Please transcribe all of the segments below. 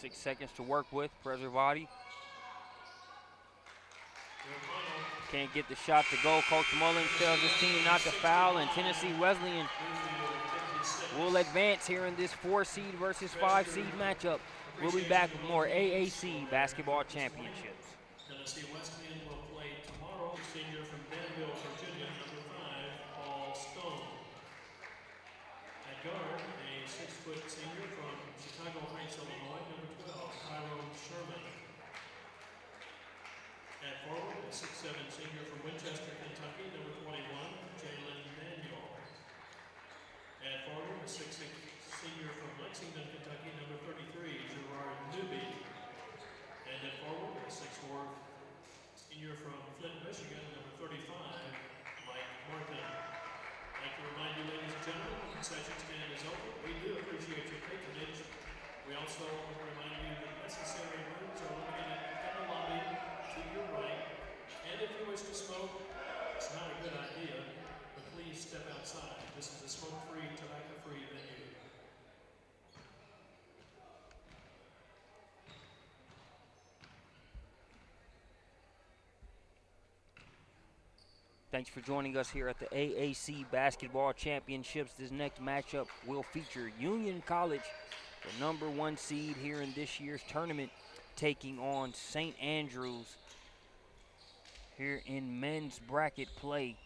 6 seconds to work with. Preservati can't get the shot to go. Coach Mullins tells his team not to foul, and Tennessee Wesleyan will advance here in this 4-seed versus 5-seed matchup. We'll be back with more AAC basketball championships. Tennessee Wesleyan will play tomorrow. Senior from Danville, Virginia, number 5, Paul Stone. At guard, a 6-foot senior from Chicago Heights, Illinois, number 12, Tyrone Sherman. At forward, a 6'7" senior from Winchester, Kentucky, number 21, Jalen Manuel. At forward, a 6'6" senior from Lexington, Kentucky, number 33, Gerard Newby. And at forward, a 6'4" senior from Flint, Michigan, number 35, Mike Martin. I'd like to remind you, ladies and gentlemen, the concession stand is open. We do appreciate your patronage. We also want to remind you that necessary rooms are located in the lobby to your right. And if you wish to smoke, it's not a good idea, but please step outside. This is a smoke-free, tobacco-free venue. Thanks for joining us here at the AAC Basketball Championships. This next matchup will feature Union College, the number 1 seed here in this year's tournament, taking on St. Andrews here in men's bracket play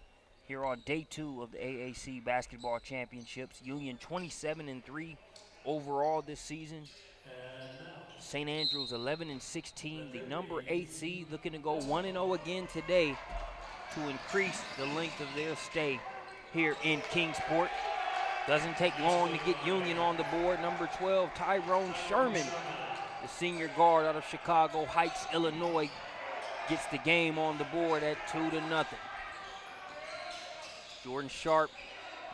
here on day 2 of the AAC Basketball Championships. Union 27-3 overall this season. St. Andrews 11-16, the number 8 seed, looking to go 1-0 again today to increase the length of their stay here in Kingsport. Doesn't take long to get Union on the board. Number 12, Tyrone Sherman, the senior guard out of Chicago Heights, Illinois, gets the game on the board at 2-0. Jordan Sharp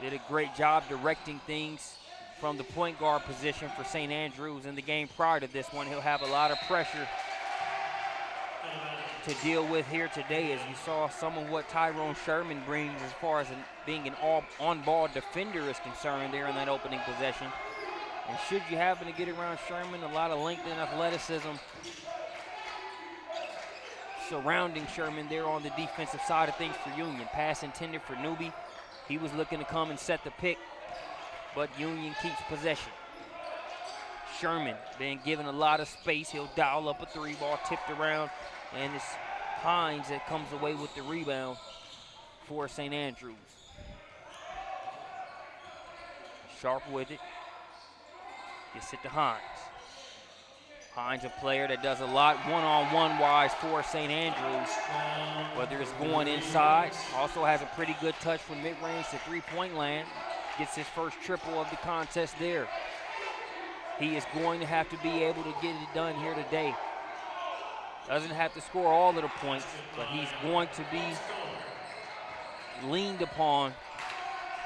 did a great job directing things from the point guard position for St. Andrews in the game prior to this one. He'll have a lot of pressure to deal with here today, as you saw some of what Tyrone Sherman brings as far as being an on-ball defender is concerned there in that opening possession. And should you happen to get around Sherman, a lot of length and athleticism surrounding Sherman there on the defensive side of things for Union. Pass intended for Newby. He was looking to come and set the pick, but Union keeps possession. Sherman being given a lot of space. He'll dial up a 3-ball tipped around, and it's Hines that comes away with the rebound for St. Andrews. Sharp with it. Gets it to Hines. Hines, a player that does a lot one-on-one wise for St. Andrews, whether it's going inside. Also has a pretty good touch from mid-range to three-point land. Gets his first triple of the contest there. He is going to have to be able to get it done here today. Doesn't have to score all of the points, but he's going to be leaned upon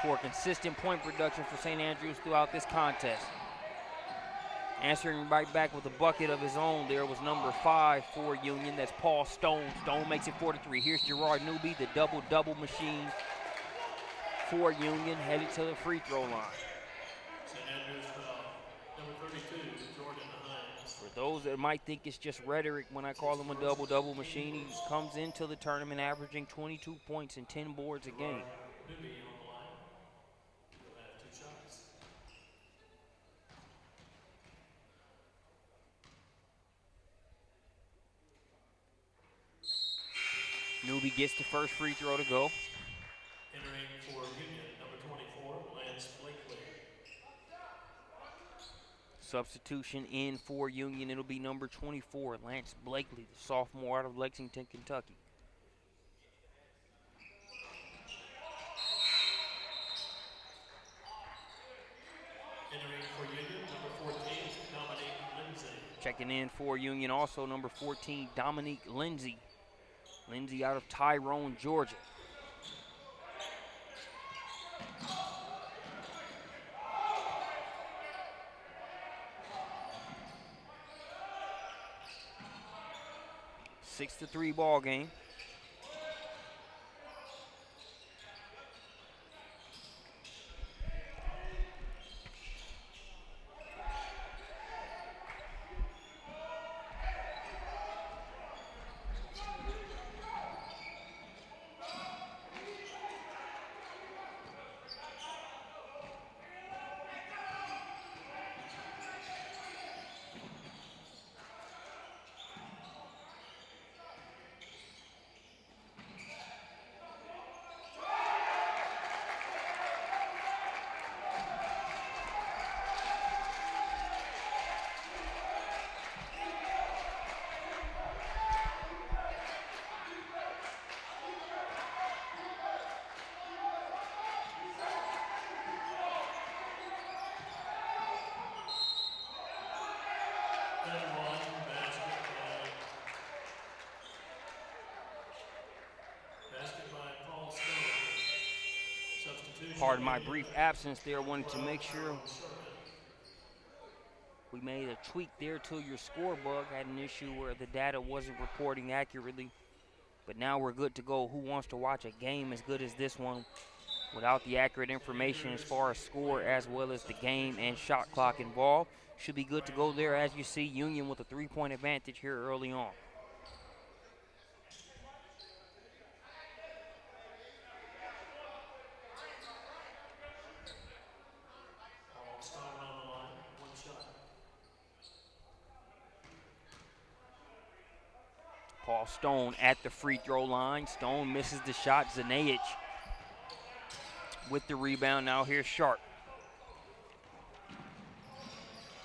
for consistent point production for St. Andrews throughout this contest. Answering right back with a bucket of his own there was number 5 for Union. That's Paul Stone. Stone makes it 4-3. Here's Gerard Newby, the double-double machine for Union, headed to the free throw line. St. Andrews, number 32, Jordan Hines. For those that might think it's just rhetoric when I call him a double-double machine, he comes into the tournament averaging 22 points and 10 boards a game. Newby on the line. He'll have 2 shots. Newby gets the first free throw to go. Entering for Union, number 24, Lance Blakely. Substitution in for Union. It'll be number 24, Lance Blakely, the sophomore out of Lexington, Kentucky. Entering for Union, number 14, Dominique Lindsay. Checking in for Union also number 14, Dominique Lindsay. Lindsay out of Tyrone, Georgia. Six to 3 ball game. and one, basket by Paul Stone. Substitution. Pardon my brief absence there. Wanted to make sure we made a tweak there to your score bug. Had an issue where the data wasn't reporting accurately. But now we're good to go. Who wants to watch a game as good as this one without the accurate information as far as score as well as the game and shot clock involved? Should be good to go there. As you see, Union with a 3-point advantage here early on. Paul Stone at the free throw line. Stone misses the shot. Zanajic with the rebound. Now here's Sharp.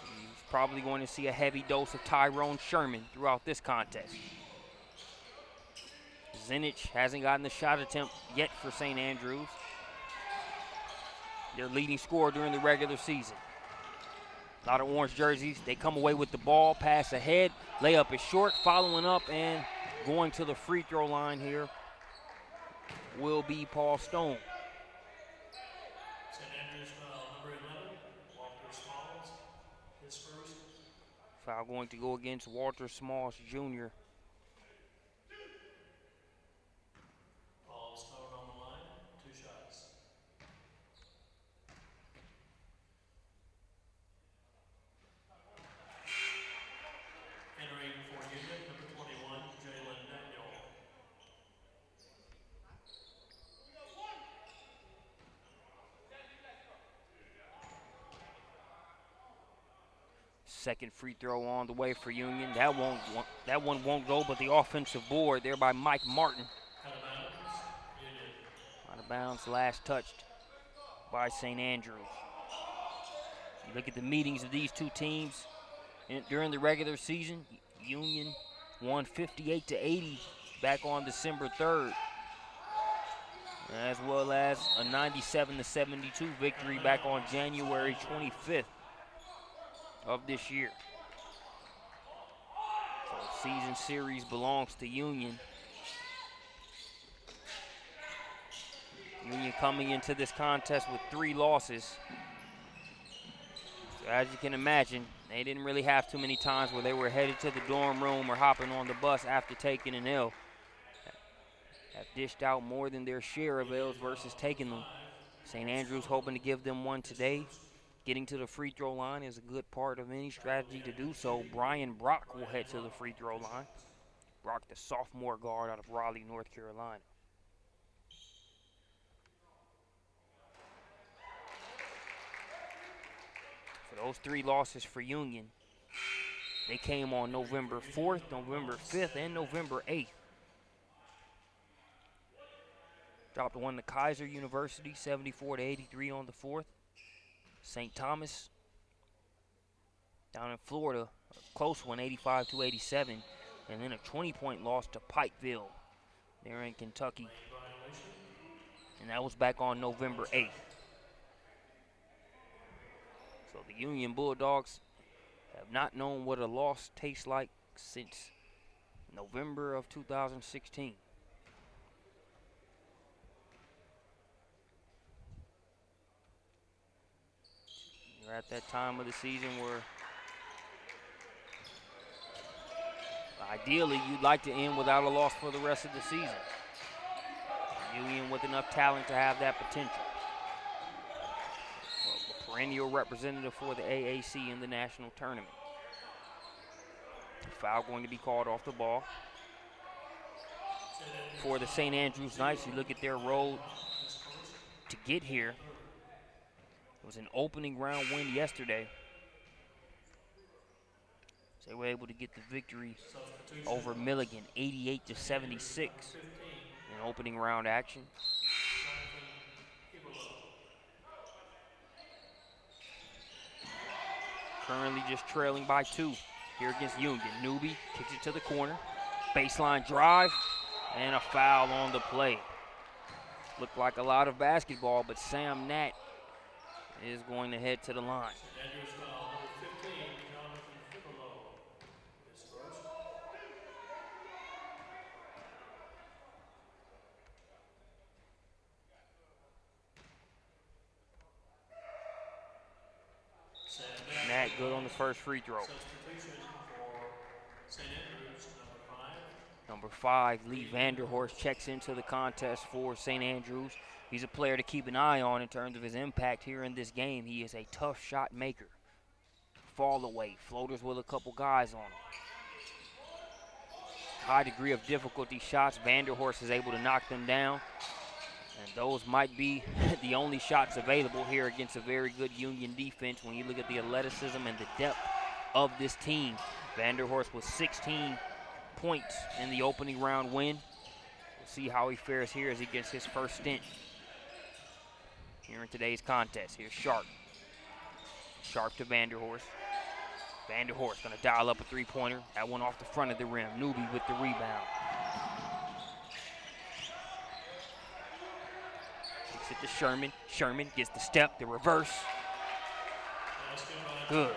He's probably going to see a heavy dose of Tyrone Sherman throughout this contest. Zinic hasn't gotten the shot attempt yet for St. Andrews. Their leading scorer during the regular season. A lot of orange jerseys. They come away with the ball, pass ahead. Layup is short, following up and going to the free throw line here will be Paul Stone. St. Andrews foul number 11, Walter Smalls, his first. Foul going to go against Walter Smalls Jr. Paul Stone on the line, 2 shots. Entering for Union, number 21, Jalen Daniel. Second free throw on the way for Union. That one won't go, but the offensive board there by Mike Martin. Out of bounds, Union. Out of bounds, last touched by St. Andrews. You look at the meetings of these two teams during the regular season. Union won 58-80 back on December 3rd, as well as a 97-72 victory back on January 25th of this year. So season series belongs to Union. Union coming into this contest with 3 losses. So as you can imagine, they didn't really have too many times where they were headed to the dorm room or hopping on the bus after taking an L. Have dished out more than their share of L's versus taking them. St. Andrews hoping to give them one today. Getting to the free throw line is a good part of any strategy to do so. Brian Brock will head to the free throw line. Brock, the sophomore guard out of Raleigh, North Carolina. For those 3 losses for Union, they came on November 4th, November 5th, and November 8th. Dropped one to Kaiser University, 74-83 on the 4th. St. Thomas down in Florida, a close one, 85-87, and then a 20-point loss to Pikeville there in Kentucky. And that was back on November 8th. So the Union Bulldogs have not known what a loss tastes like since November of 2016. We're at that time of the season where ideally you'd like to end without a loss for the rest of the season. Union with enough talent to have that potential. A perennial representative for the AAC in the national tournament. Foul going to be called off the ball. For the St. Andrews Knights, you look at their road to get here. It was an opening round win yesterday. So they were able to get the victory over Milligan, 88-76 in opening round action. Currently just trailing by 2 here against Union. Newby kicks it to the corner. Baseline drive and a foul on the play. Looked like a lot of basketball, but Sam Nat is going to head to the line. his first free throw. Substitution for St. Andrews, Number 5, Lee Vanderhorst checks into the contest for St. Andrews. He's a player to keep an eye on in terms of his impact here in this game. He is a tough shot maker. Fall away, floaters with a couple guys on him. High degree of difficulty shots. Vanderhorst is able to knock them down. And those might be the only shots available here against a very good Union defense when you look at the athleticism and the depth of this team. Vanderhorst with 16 points in the opening round win. We'll see how he fares here as he gets his first stint here in today's contest. Here's Sharp. Sharp to Vanderhorst. Vanderhorst gonna dial up a three-pointer. That one off the front of the rim. Newby with the rebound. Kicks it to Sherman. Sherman gets the step, the reverse. Good.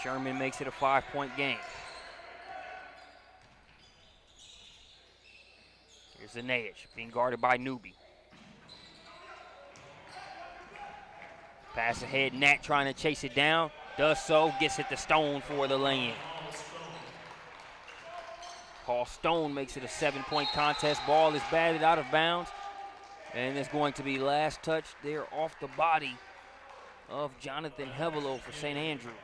Sherman makes it a 5-point game. Here's Zanage being guarded by Newby. Pass ahead, Nat trying to chase it down. Does so, gets it to Stone for the lay-in. Paul Stone makes it a 7-point contest. Ball is batted out of bounds. And it's going to be last touch there off the body of Jonathan Hevelo for St. Andrews.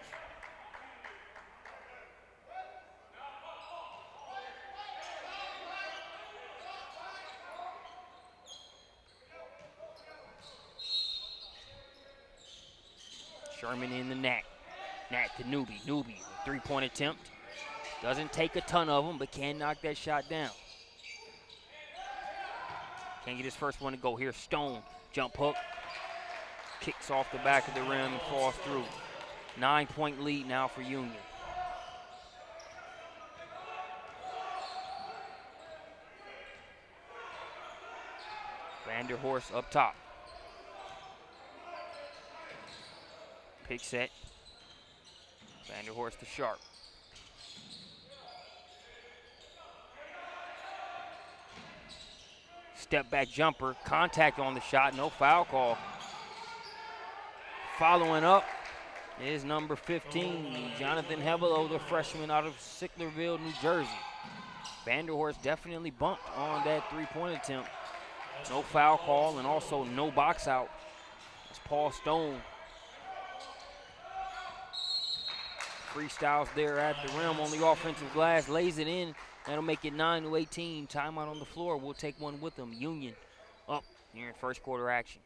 Sherman in the Nat. Nat to Newby. Newby, three-point attempt. Doesn't take a ton of them, but can knock that shot down. Can't get his first one to go. Here's Stone. Jump hook. Kicks off the back of the rim and falls through. 9-point lead now for Union. Vanderhorst up top. Pick set. Vanderhorst to Sharp. Step back jumper, contact on the shot, no foul call. Following up is number 15, Jonathan Hevelo, the freshman out of Sicklerville, New Jersey. Vanderhorst definitely bumped on that three-point attempt. No foul call and also no box out. It's Paul Stone. Freestyles there at the rim on the offensive glass, lays it in. That'll make it 9-18. Timeout on the floor. We'll take one with them. Union up here in first quarter action.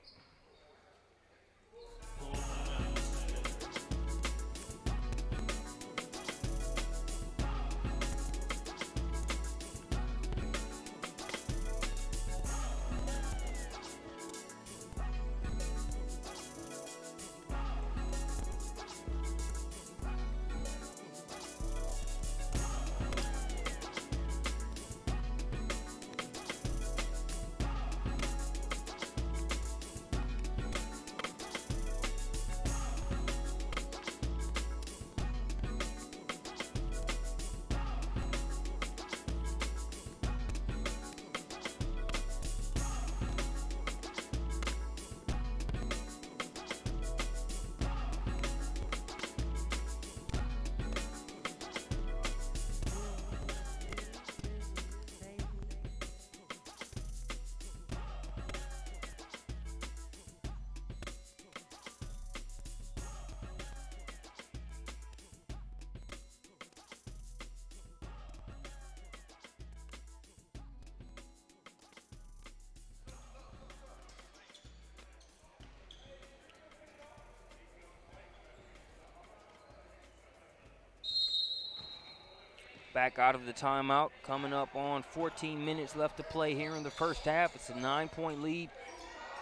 Back out of the timeout, coming up on 14 minutes left to play here in the first half. It's a 9-point lead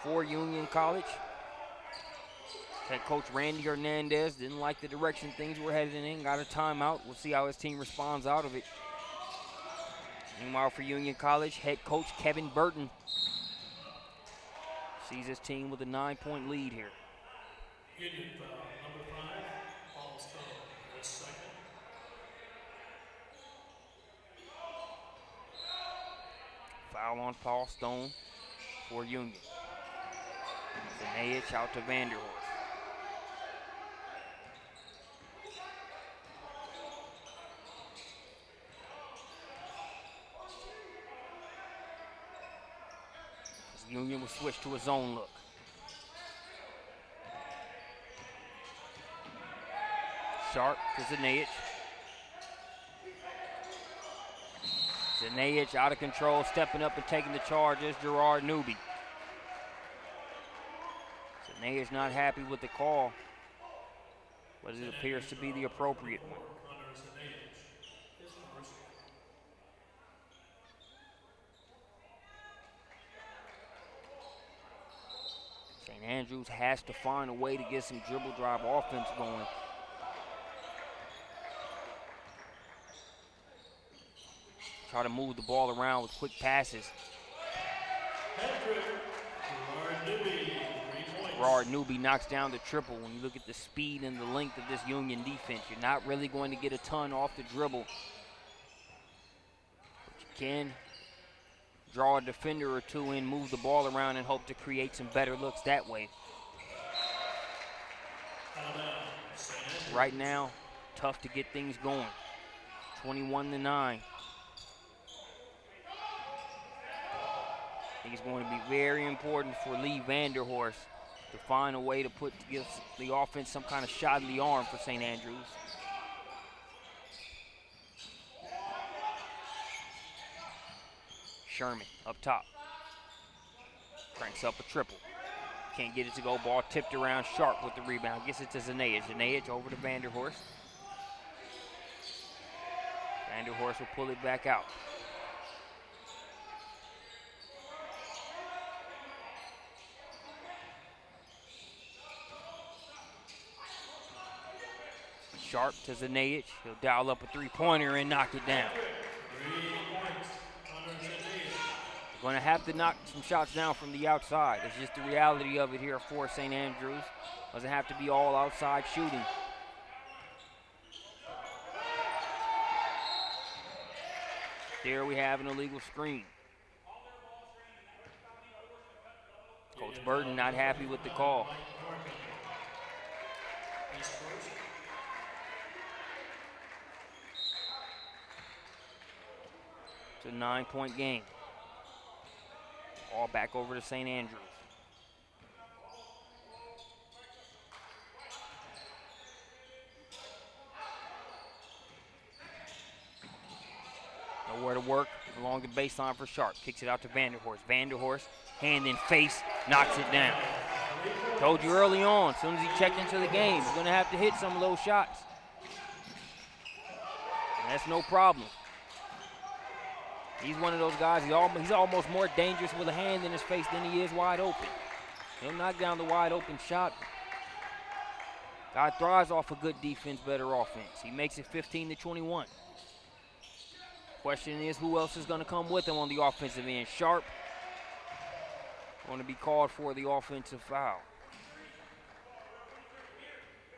for Union College. Head coach Randy Hernandez didn't like the direction things were headed in, got a timeout. We'll see how his team responds out of it. Meanwhile for Union College, head coach Kevin Burton sees his team with a 9-point lead here. Union foul, number 5, Paul Stone, his second. Foul on Paul Stone for Union. Zanayich out to Vanderhorst. Union will switch to a zone look. Sharp to Zanayich. Zanayich out of control, stepping up and taking the charge is Gerard Newby. Zanayich not happy with the call, but it appears to be the appropriate one. St. Andrews has to find a way to get some dribble drive offense going. Try to move the ball around with quick passes. Gerard Newby knocks down the triple. When you look at the speed and the length of this Union defense, you're not really going to get a ton off the dribble. But you can draw a defender or two in, move the ball around, and hope to create some better looks that way. Right now, tough to get things going. 21-9. I think it's going to be very important for Lee Vanderhorst to find a way to give the offense some kind of shot in the arm for St. Andrews. Sherman up top. Cranks up a triple. Can't get it to go. Ball tipped around. Sharp with the rebound. Gets it to Zanayich. Zanayich over to Vanderhorst. Vanderhorst will pull it back out. Sharp to Zanayich. He'll dial up a three-pointer and knock it down. Going to have to knock some shots down from the outside. It's just the reality of it here for St. Andrews. Doesn't have to be all outside shooting. There we have an illegal screen. Coach Burton not happy with the call. It's a 9-point game. All back over to St. Andrews. Nowhere to work along the baseline for Sharp. Kicks it out to Vanderhorst. Vanderhorst, hand in face, knocks it down. Told you early on, as soon as he checked into the game, he's going to have to hit some of those shots. And that's no problem. He's one of those guys, he's almost more dangerous with a hand in his face than he is wide open. He'll knock down the wide open shot. Guy thrives off a good defense, better offense. He makes it 15-21. Question is, who else is going to come with him on the offensive end? Sharp going to be called for the offensive foul.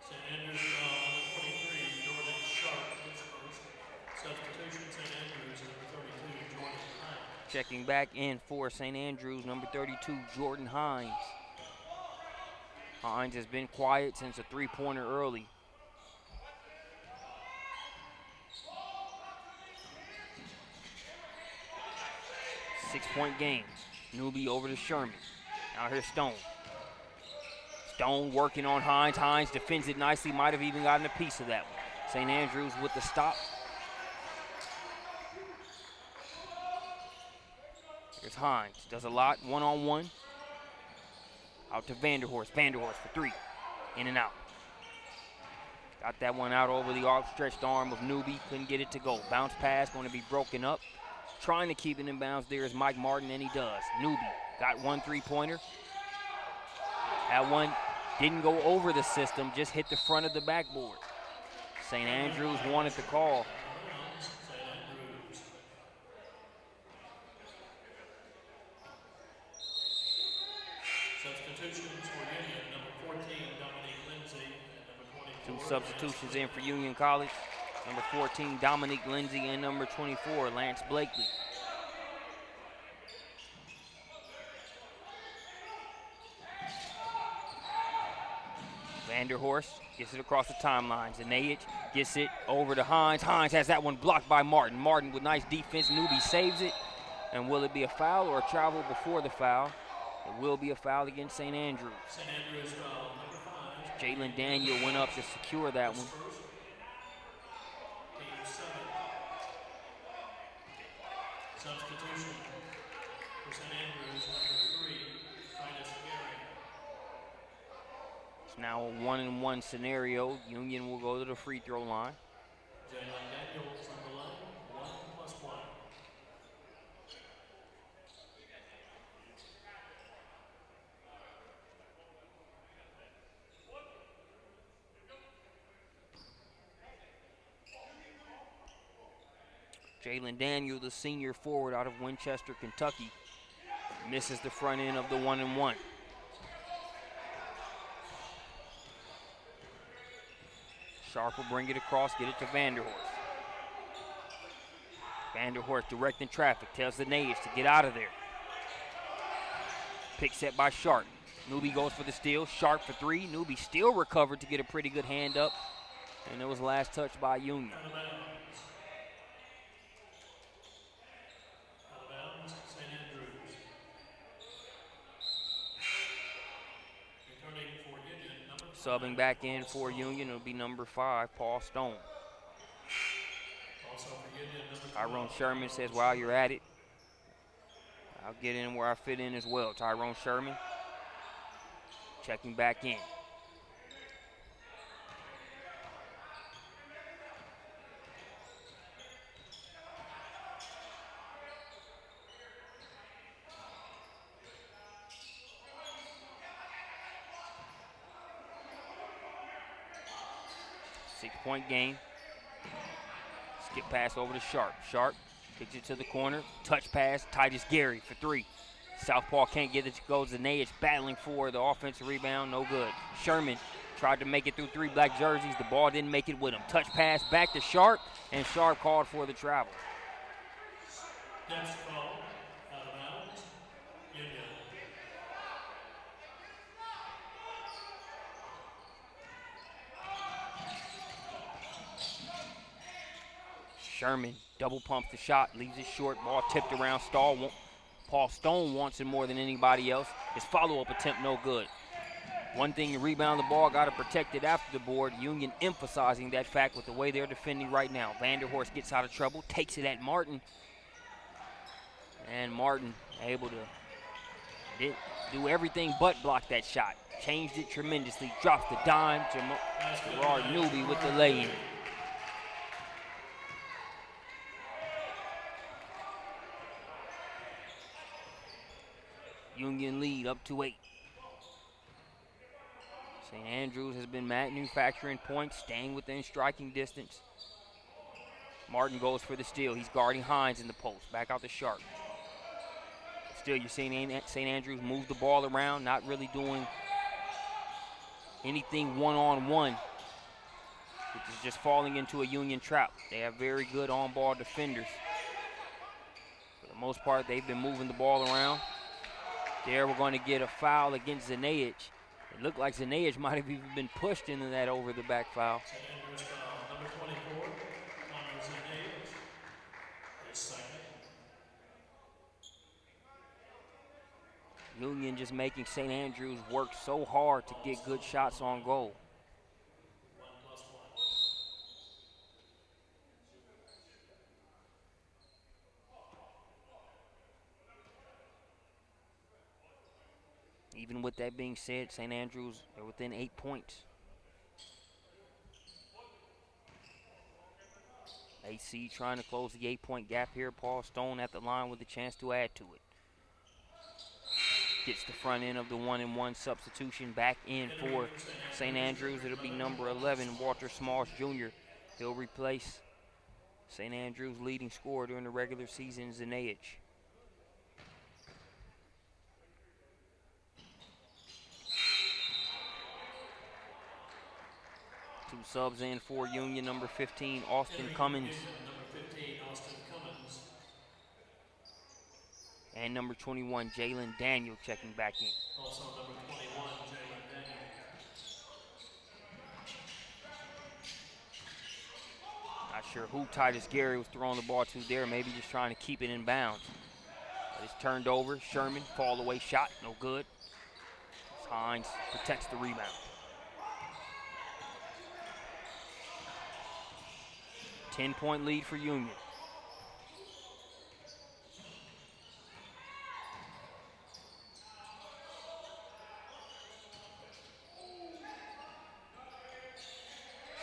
St. Andrews foul, number 23, Jordan Sharp is first. Substitution, St. Andrews, number 32, Jordan Hines. Checking back in for St. Andrews, number 32, Jordan Hines. Hines has been quiet since a three-pointer early. Six-point game. Newby over to Sherman. Now here's Stone. Stone working on Hines. Hines defends it nicely. Might have even gotten a piece of that one. St. Andrews with the stop. Here's Hines. Does a lot. One-on-one. Out to Vanderhorst. Vanderhorst for three. In and out. Got that one out over the outstretched arm of Newby. Couldn't get it to go. Bounce pass going to be broken up. Trying to keep it in bounds there is Mike Martin, and he does. Newby got one three-pointer. That one didn't go over the system, just hit the front of the backboard. St. Andrews wanted the call. Substitutions for Union, number 14, Dominique Lindsay, and number 24. Two substitutions in for Union College. Number 14, Dominique Lindsay, and number 24, Lance Blakely. Vanderhorst gets it across the timeline. Zanayich gets it over to Hines. Hines has that one blocked by Martin. Martin with nice defense. Newby saves it. And will it be a foul or a travel before the foul? It will be a foul against St. Andrews. St. Andrews foul number 5. Jalen Daniel went up to secure that one. Team 7. Substitution for St. Andrews, number 3, Titus Gary. It's now a 1-and-1 scenario. Union will go to the free throw line. Jalen Daniel from the line, 1+1. Jalen Daniel, the senior forward out of Winchester, Kentucky, misses the front end of the 1-and-1. Sharp will bring it across, get it to Vanderhorst. Vanderhorst directing traffic, tells the Natives to get out of there. Pick set by Sharp. Newby goes for the steal, Sharp for 3. Newby still recovered to get a pretty good hand up, and it was last touched by Union. Out of bounds, St. Andrews. Returning for Union, number 5. Subbing back in for Union, it'll be number 5, Paul Stone. Also for Union, number 12. Tyrone Sherman says, while you're at it, I'll get in where I fit in as well. Tyrone Sherman checking back in. Six-point game. Skip pass over to Sharp. Sharp kicks it to the corner. Touch pass, Titus Gary for 3. Southpaw can't get it to go. Zanayich battling for the offensive rebound, no good. Sherman tried to make it through 3 black jerseys. The ball didn't make it with him. Touch pass back to Sharp, and Sharp called for the travel. Next call, out of bounds, Union. Sherman double pumps the shot, leaves it short, ball tipped around, stall. Paul Stone wants it more than anybody else. His follow-up attempt no good. One thing to rebound the ball, got to protect it after the board. Union emphasizing that fact with the way they're defending right now. Vanderhorst gets out of trouble, takes it at Martin. And Martin able to do everything but block that shot. Changed it tremendously, drops the dime to Gerard Newby with the lay-in. Union lead up to 8. St. Andrews has been manufacturing points, staying within striking distance. Martin goes for the steal. He's guarding Hines in the post. Back out to Sharp. Still, you're seeing St. Andrews move the ball around, not really doing anything one-on-one, which is just falling into a Union trap. They have very good on-ball defenders. For the most part, they've been moving the ball around. There we're going to get a foul against Zanayich. It looked like Zanayich might have even been pushed into that over-the-back foul. St. Andrews foul, number 24, Connor Zanayich, his second. Union just making St. Andrews work so hard to get good shots on goal. 1+1. Even with that being said, St. Andrews are within 8 points. AC trying to close the 8-point gap here. Paul Stone at the line with a chance to add to it. Gets the front end of the 1-and-1 substitution back in for St. Andrews. It'll be number 11, Walter Smalls Jr. He'll replace St. Andrews' leading scorer during the regular season, Zanayich. Two subs in for Union, number 15, Austin Cummins. Number 15, Austin Cummins. And number 21, Jalen Daniel checking back in. Also number 21, Jalen Daniel. sure who Titus Gary was throwing the ball to there, maybe just trying to keep it in bounds. But it's turned over. Sherman, fall away shot, no good. Hines protects the rebound. 10-point lead for Union.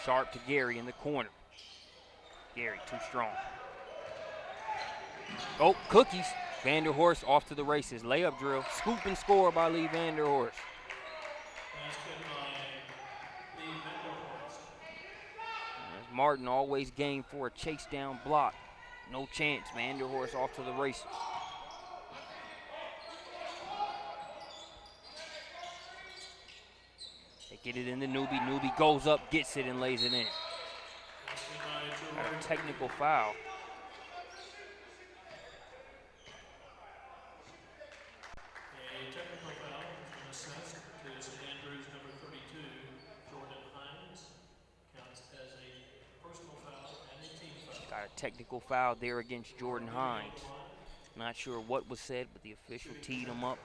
Sharp to Gary in the corner. Gary too strong. Oh, cookies. Vanderhorst off to the races. Layup drill. Scoop and score by Lee Vanderhorst. As Martin always game for a chase down block. No chance. Vanderhorst off to the races. They get it in the Newbie. Newbie goes up, gets it, and lays it in. Got a technical foul. A technical foul has been assessed to St. Andrews number 32, Jordan Hines. Counts as a personal foul and a team foul. Got a technical foul there against Jordan Hines. Not sure what was said, but the official teed him up.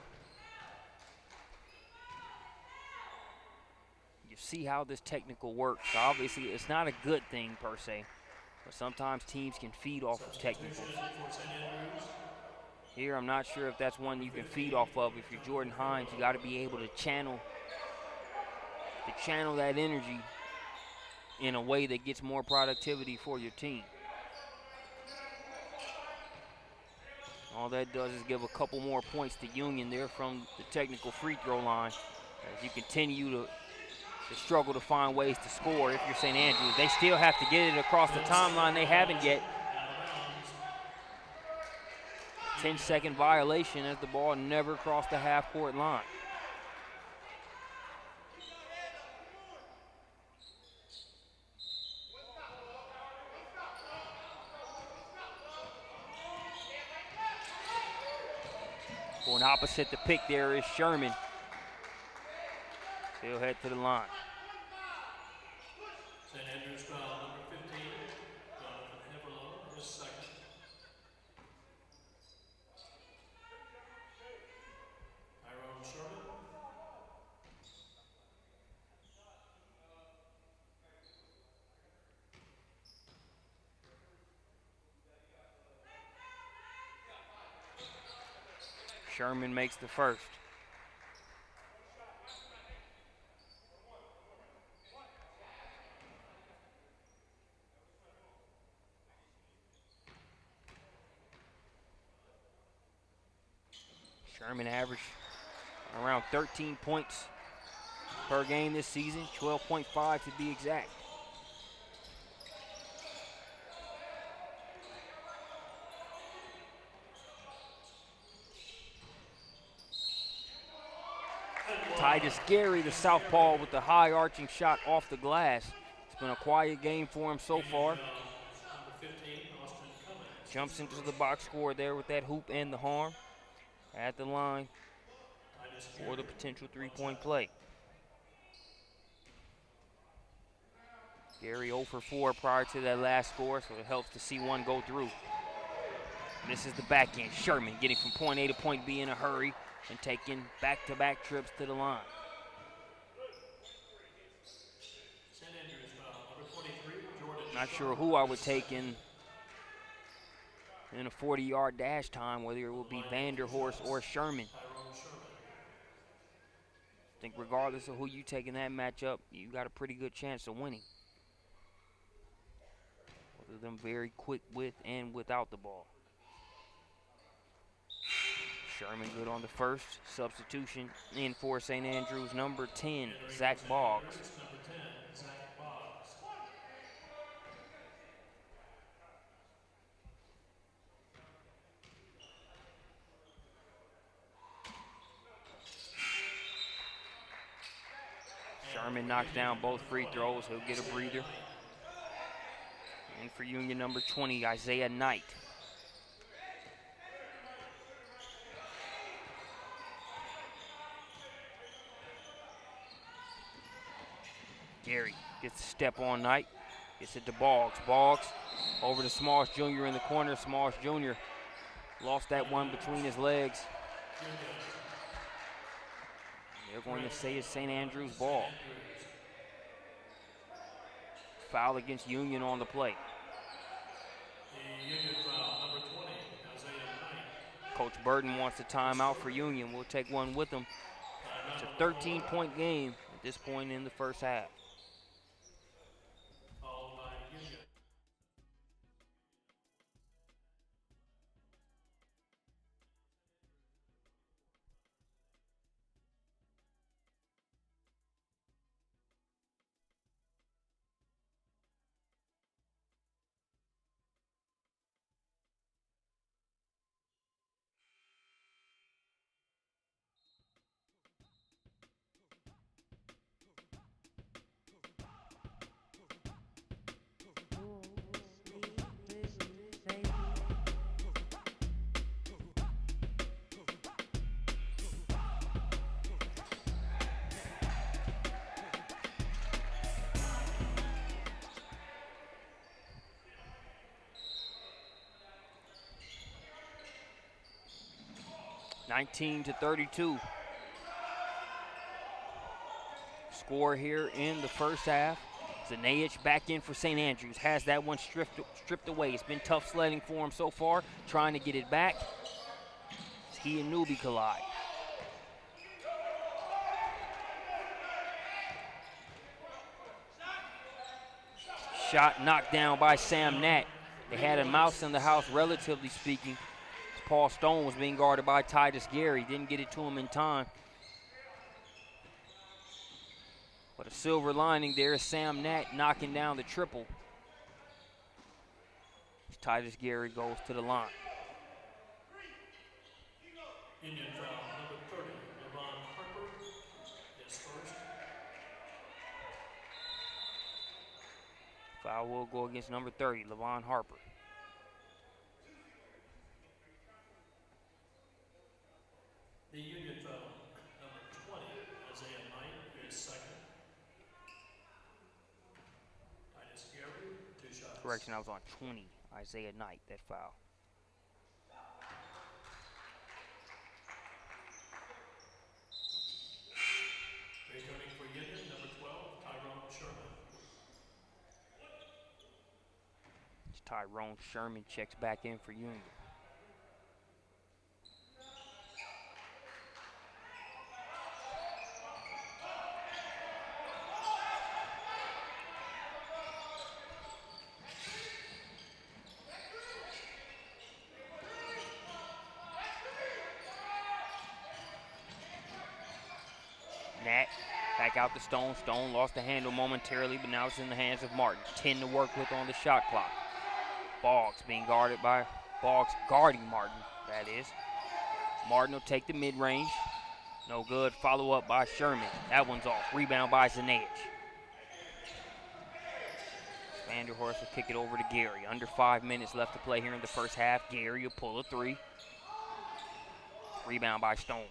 You see how this technical works. Obviously, it's not a good thing per se, but sometimes teams can feed off of technicals. Here, I'm not sure if that's one you can feed off of. If you're Jordan Hines, you got to be able to channel that energy in a way that gets more productivity for your team. All that does is give a couple more points to Union there from the technical free throw line as you continue to struggle to find ways to score. If you're St. Andrews, they still have to get it across the timeline. They haven't yet. 10-second violation as the ball never crossed the half-court line. Going opposite the pick there is Sherman. He'll head to the line. St. Andrews foul number 15, Jonathan Heverlow, his second. Tyrone Sherman. Sherman makes the first. Sherman averaged around 13 points per game this season, 12.5 to be exact. Titus Gary, the southpaw, with the high arching shot off the glass. It's been a quiet game for him so far. Jumps into the box score there with that hoop and the harm. At the line for the potential three-point play. Gary 0 for 4 prior to that last score, so it helps to see one go through. This is the back end. Sherman getting from point A to point B in a hurry and taking back-to-back trips to the line. Not sure who I would take in a 40-yard dash time, whether it will be Vanderhorst or Sherman. I think regardless of who you take in that matchup, you got a pretty good chance of winning. Both of them very quick with and without the ball. Sherman good on the first. Substitution in for St. Andrews, number 10, Zach Boggs. Sherman knocks down both free throws. He'll get a breather. And for Union, number 20, Isaiah Knight. Gary gets a step on Knight. Gets it to Boggs. Boggs over to Smosh Jr. in the corner. Smosh Jr. lost that one between his legs. They're going to say it's St. Andrews ball. Foul against Union on the play. Union foul, number 20, Isaiah Knight. Coach Burton wants a timeout for Union. We'll take one with him. It's a 13-point game at this point in the first half. Fouled by Union. (19-32). Score here in the first half. Zanayich back in for St. Andrews. Has that one stripped away. It's been tough sledding for him so far. Trying to get it back. He and Newby collide. Shot knocked down by Sam Nat. They had a mouse in the house, relatively speaking. Paul Stone was being guarded by Titus Gary. Didn't get it to him in time. But a silver lining there is Sam Nat knocking down the triple. Titus Gary goes to the line. Union foul, number 30, Levon Harper is first. Foul will go against number 30, Levon Harper. The Union foul, number 20, Isaiah Knight is second. Titus Gary, 2 shots. Correction, I was on 20, Isaiah Knight, that foul. Returning for Union, number 12, Tyrone Sherman. Tyrone Sherman checks back in for Union. Nat back out to Stone. Stone lost the handle momentarily, but now it's in the hands of Martin. 10 to work with on the shot clock. Boggs being guarded by Boggs, guarding Martin, that is. Martin will take the mid-range. No good. Follow up by Sherman. That one's off. Rebound by Zanage. Vanderhorst will kick it over to Gary. Under 5 minutes left to play here in the first half. Gary will pull a three. Rebound by Stone.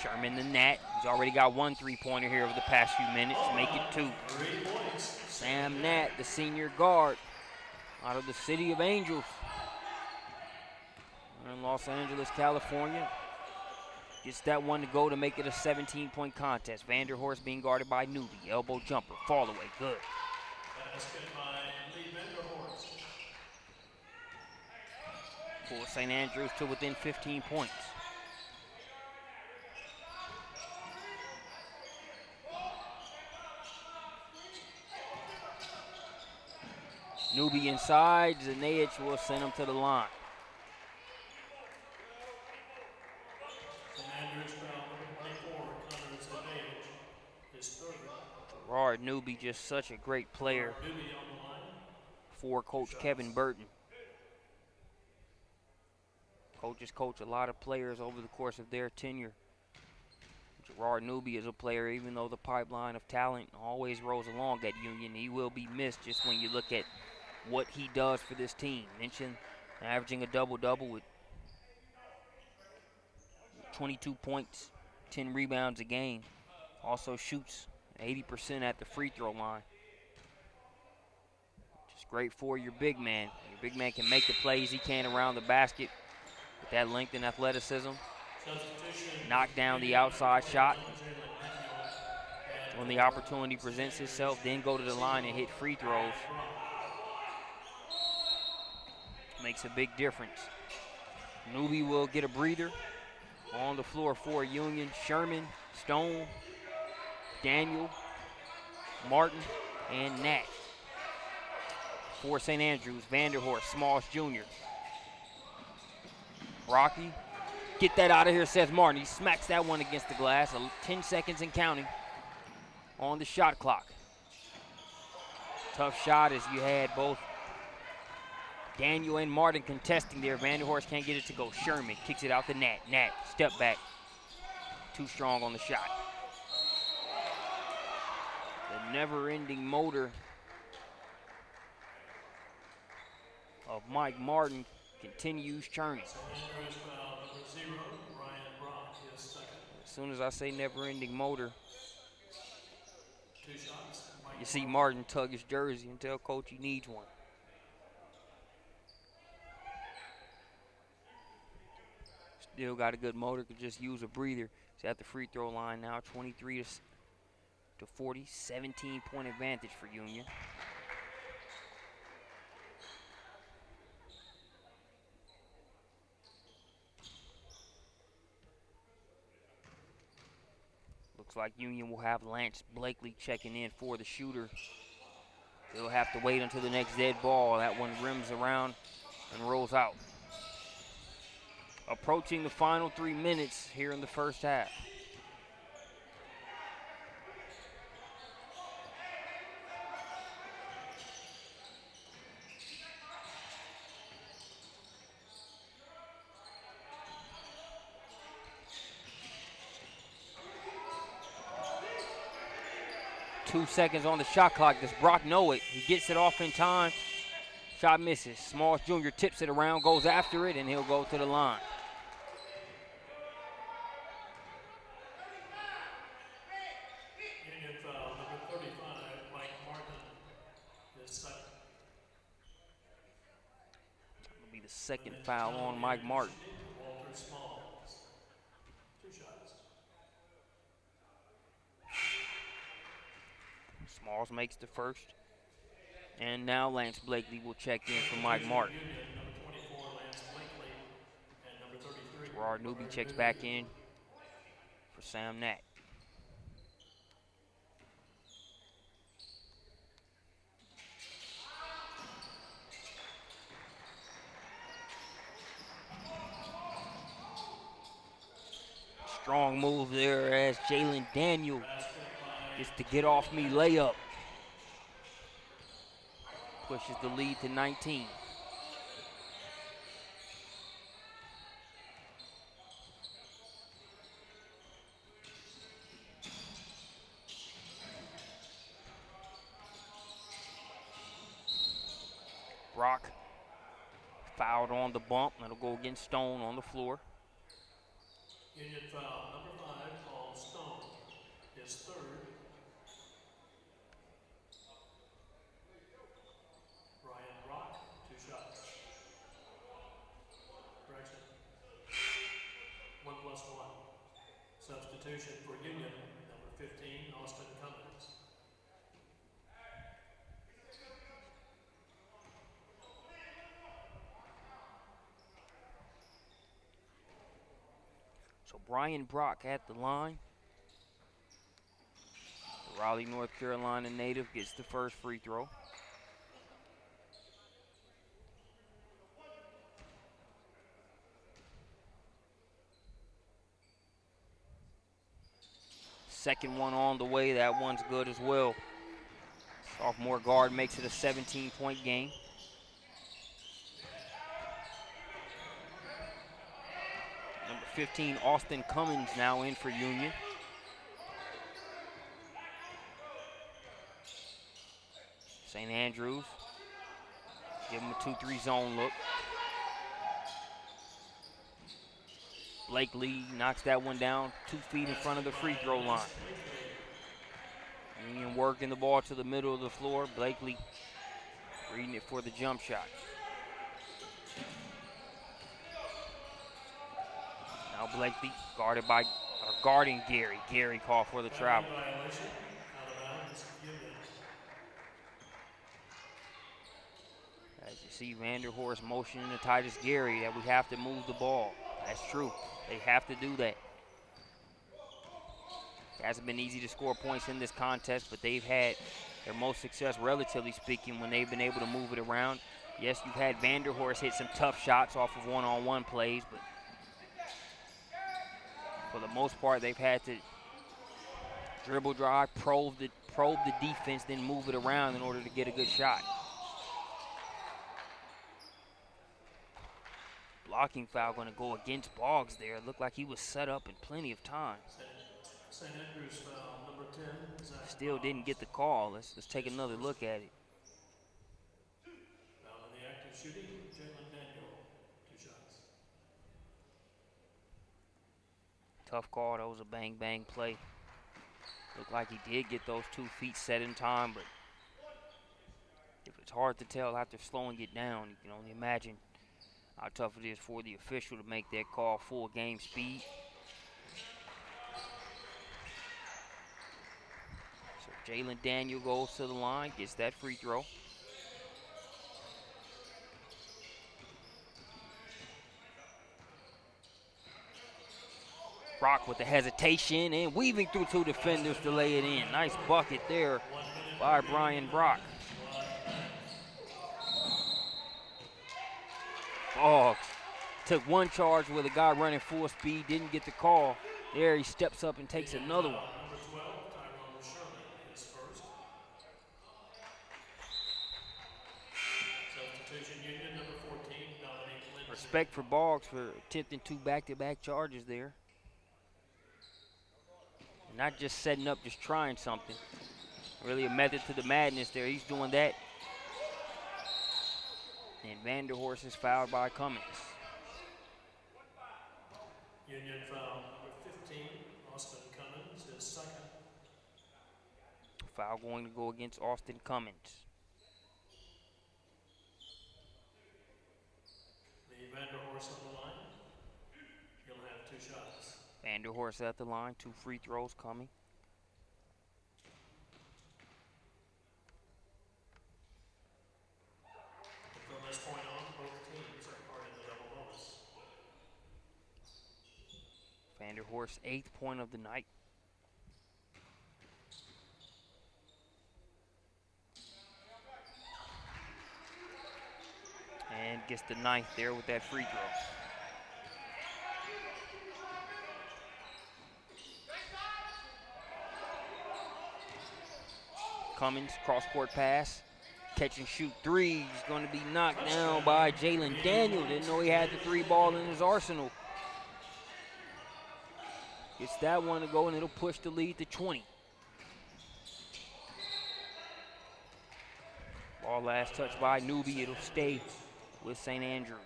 Sherman the Nat. He's already got 1 3-pointer here over the past few minutes. Make it 2. Sam Nat, the senior guard out of the city of Angels. We're in Los Angeles, California. Gets that one to go to make it a 17-point contest. Vanderhorst being guarded by Newby. Elbow jumper. Fall away. Good. Basket by Lee Vanderhorst. Pull St. Andrews to within 15 points. Newby inside. Zanayich will send him to the line. St. Andrews foul, number 24, Connor Zanage is third. Gerard Newby, just such a great player Newby on the line. for Coach Kevin Burton. Coaches coach a lot of players over the course of their tenure. Gerard Newby is a player, even though the pipeline of talent always rolls along at Union, he will be missed just when you look at what he does for this team. Mentioned averaging a double-double with 22 points, 10 rebounds a game. Also shoots 80% at the free throw line. Just great for your big man. Your big man can make the plays he can around the basket with that length and athleticism. Knock down the outside shot when the opportunity presents itself, then go to the line and hit free throws. Makes a big difference. Newbie will get a breather. On the floor for Union, Sherman, Stone, Daniel, Martin, and Nat. For St. Andrews, Vanderhorst, Smalls Jr. Rocky, get that out of here, says Martin. He smacks that one against the glass. 10 seconds and counting on the shot clock. Tough shot as you had both Daniel and Martin contesting there. Vanderhorst can't get it to go. Sherman kicks it out to Nat. Nat, step back. Too strong on the shot. The never-ending motor of Mike Martin continues churning. As soon as I say never-ending motor, you see Martin tug his jersey and tell coach he needs one. Still got a good motor, could just use a breather. He's at the free throw line now, 23 to 40, 17-point advantage for Union. Looks like Union will have Lance Blakely checking in for the shooter. They'll have to wait until the next dead ball. That one rims around and rolls out. Approaching the final 3 minutes here in the first half. Two seconds on the shot clock. Does Brock know it? He gets it off in time. Shot misses. Smalls Jr. tips it around, goes after it, and he'll go to the line. Union foul, number 35, Mike Martin, his second. That'll be the second foul on Mike Martin. Walter Smalls, 2 shots. Smalls makes the first. And now Lance Blakely will check in for Mike Martin. Union, number 24, Lance Blakely, and number 33. Gerard Newby checks back in for Sam Nat. Strong move there as Jalen Daniel gets the get off me layup. Pushes the lead to 19. Brock fouled on the bump. That'll go against Stone on the floor. Union foul, number 5, Paul Stone, his third. Ryan Brock, 2 shots. Correction. 1+1. Substitution for Union, number 15, Austin Cummins. So Brian Brock at the line. The Raleigh, North Carolina native gets the first free throw. Second one on the way. That one's good as well. Sophomore guard makes it a 17-point game. Number 15, Austin Cummins, now in for Union. St. Andrews, give him a 2-3 zone look. Blakely knocks that one down 2 feet in front of the free throw line. Union working the ball to the middle of the floor. Blakely reading it for the jump shot. Now Blakely guarding Gary. Gary called for the travel. Violation, out of bounds, Union. As you see Vanderhorst motioning to Titus Gary that we have to move the ball. That's true. They have to do that. It hasn't been easy to score points in this contest, but they've had their most success, relatively speaking, when they've been able to move it around. Yes, you've had Vanderhorst hit some tough shots off of one-on-one plays, but for the most part, they've had to dribble drive, probe the defense, then move it around in order to get a good shot. Blocking foul going to go against Boggs there. It looked like he was set up in plenty of time. St. Andrews foul, number 10, Zach Still didn't get the call. Let's take another look at it. Foul in the act of shooting, Jalen Daniel, 2 shots. Tough call. That was a bang-bang play. Looked like he did get those 2 feet set in time, but if it's hard to tell after slowing it down, you can only imagine how tough it is for the official to make that call full game speed. So Jalen Daniel goes to the line, gets that free throw. Brock with the hesitation and weaving through 2 defenders to lay it in. Nice bucket there by Brian Brock. Boggs took 1 charge with a guy running full speed, didn't get the call. There he steps up and takes another one. Number 12, Tyrone Sherman, his first. Substitution Union, number 14, Dominique Lindsay. Respect for Boggs for attempting 2 back-to-back charges there. And not just setting up, just trying something. Really a method to the madness there. He's doing that. And Vanderhorst is fouled by Cummins. Union foul, number 15, Austin Cummins, his second. Foul going to go against Austin Cummins. Leave Vanderhorst on the line. He'll have 2 shots. Vanderhorst at the line, 2 free throws coming. From this point on, both teams are part of the double bonus. Vanderhorst's 8th point of the night. And gets the 9th there with that free throw. Cummins, cross-court pass. Catch and shoot 3. He's going to be knocked down by Jalen Daniel. Didn't know he had the 3 ball in his arsenal. Gets that one to go, and it'll push the lead to 20. Ball last touch by Newby. It'll stay with St. Andrews.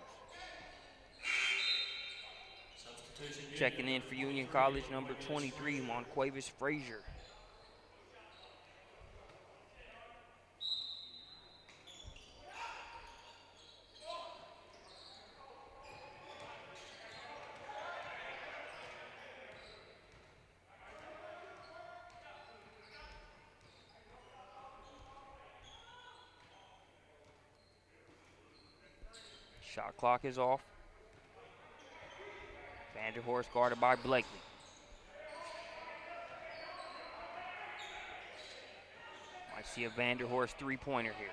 Checking in for Union College, number 23, Monquavis Frazier. Shot clock is off. Vanderhorst guarded by Blakely. Might see a Vanderhorst 3-pointer here.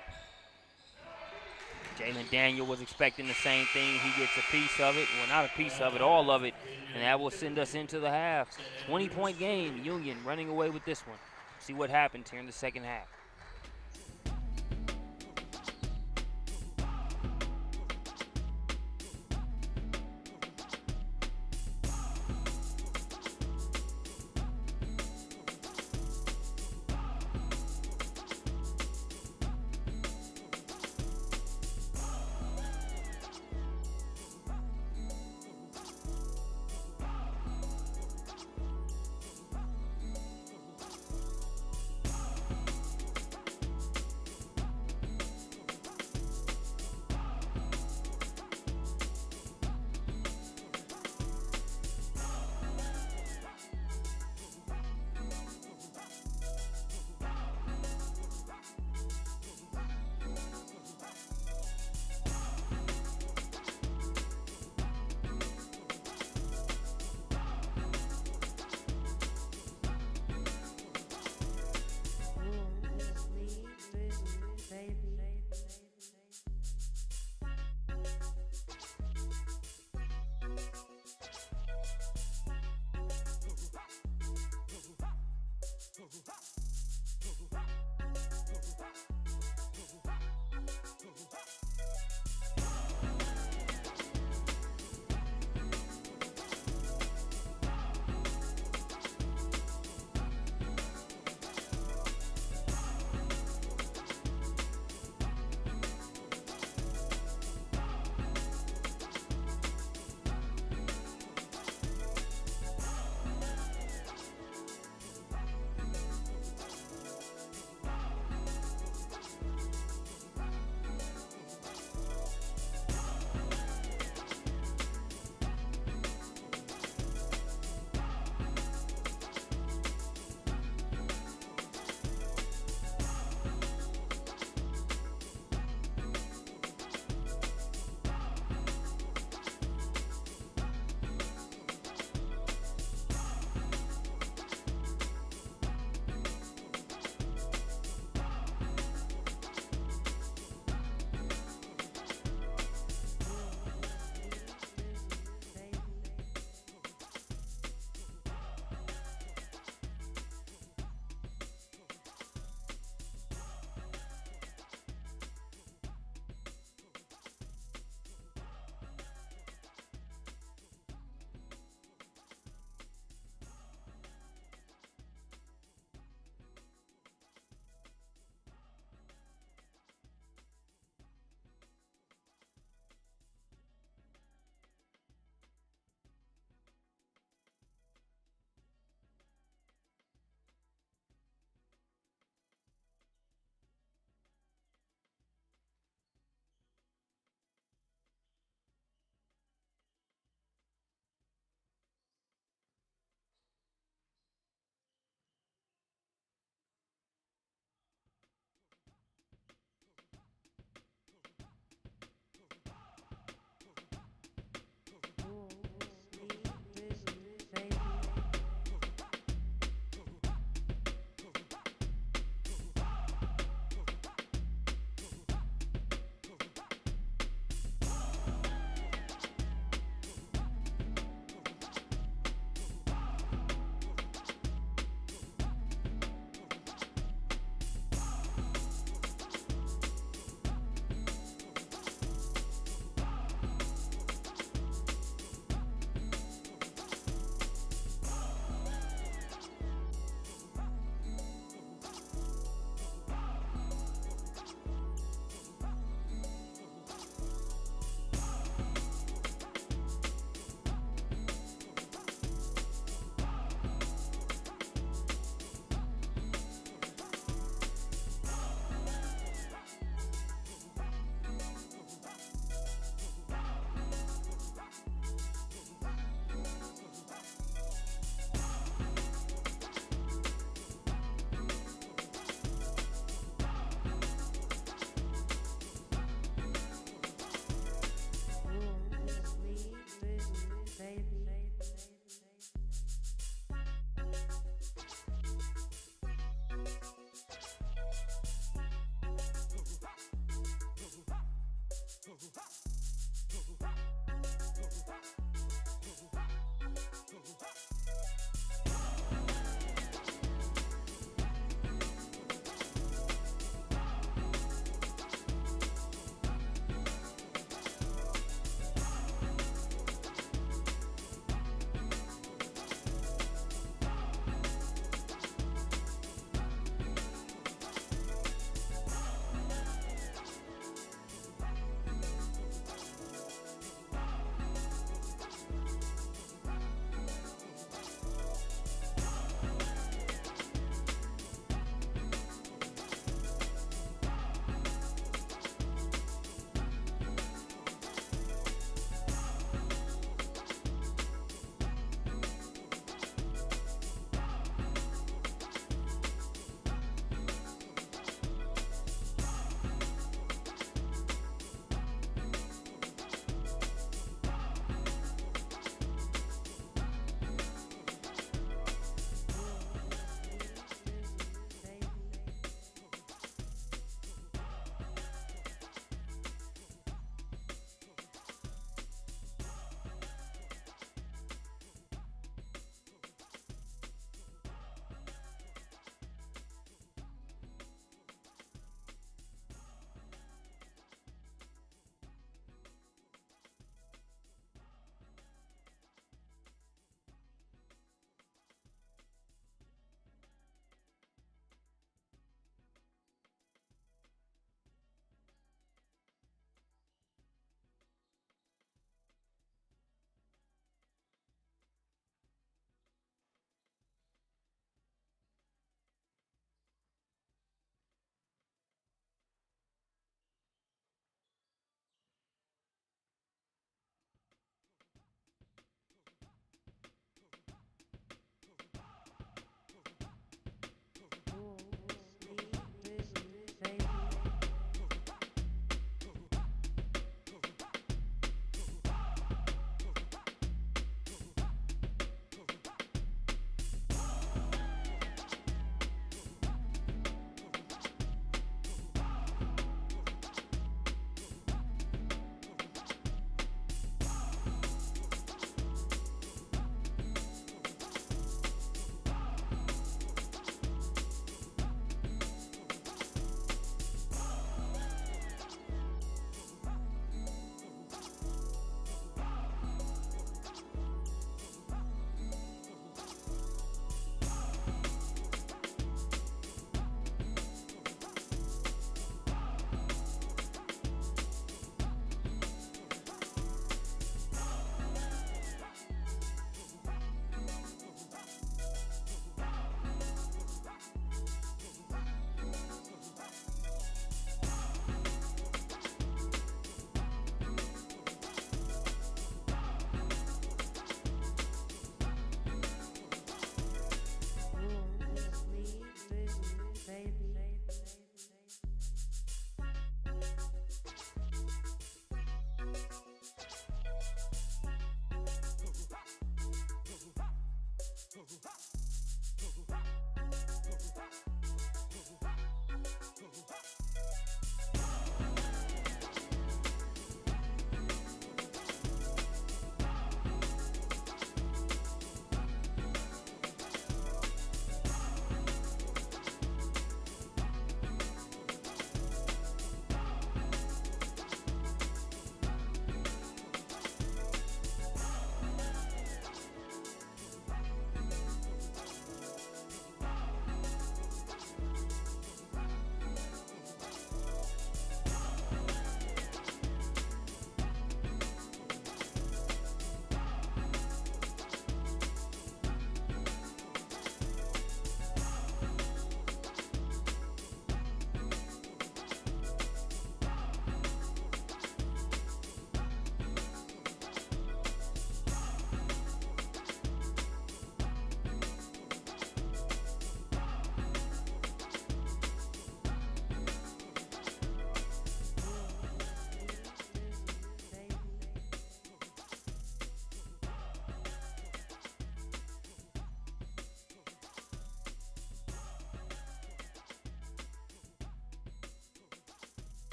Jalen Daniel was expecting the same thing. He gets a piece of it. Well, not a piece of it, all of it. And that will send us into the half. 20-point game. Union running away with this one. See what happens here in the second half.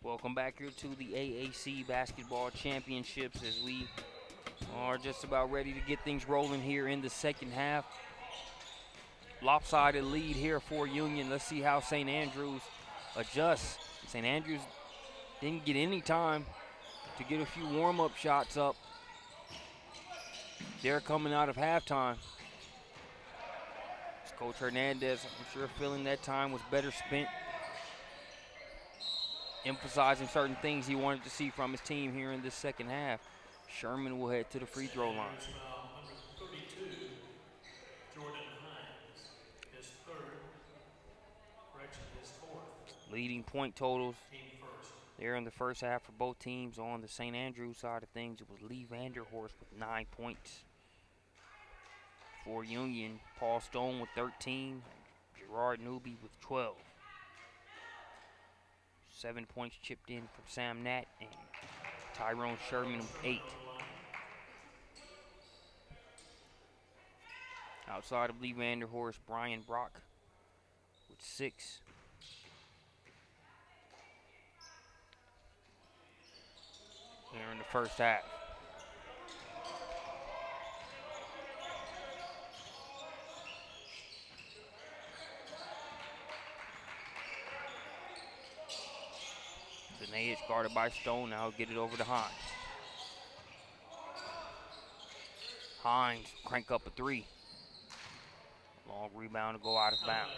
Welcome back here to the AAC Basketball Championships as we are just about ready to get things rolling here in the second half. Lopsided lead here for Union. Let's see how St. Andrews adjusts. St. Andrews didn't get any time to get a few warm-up shots up. They're coming out of halftime. Coach Hernandez, I'm sure, feeling that time was better spent emphasizing certain things he wanted to see from his team here in this second half. Sherman will head to the free throw line. Number 32, Jordan Hines, his third, correction, his fourth. Leading point totals Team first. there in the first half for both teams. On the St. Andrews side of things, it was Lee Vanderhorst with 9 points. For Union, Paul Stone with 13, Gerard Newby with 12. 7 points chipped in from Sam Nat and Tyrone Sherman with 8. Outside of Lee Vanderhorst, Brian Brock with 6. Here in the first half. Zanayich guarded by Stone. Now get it over to Hines. Hines crank up a 3. Long rebound to go out of bounds.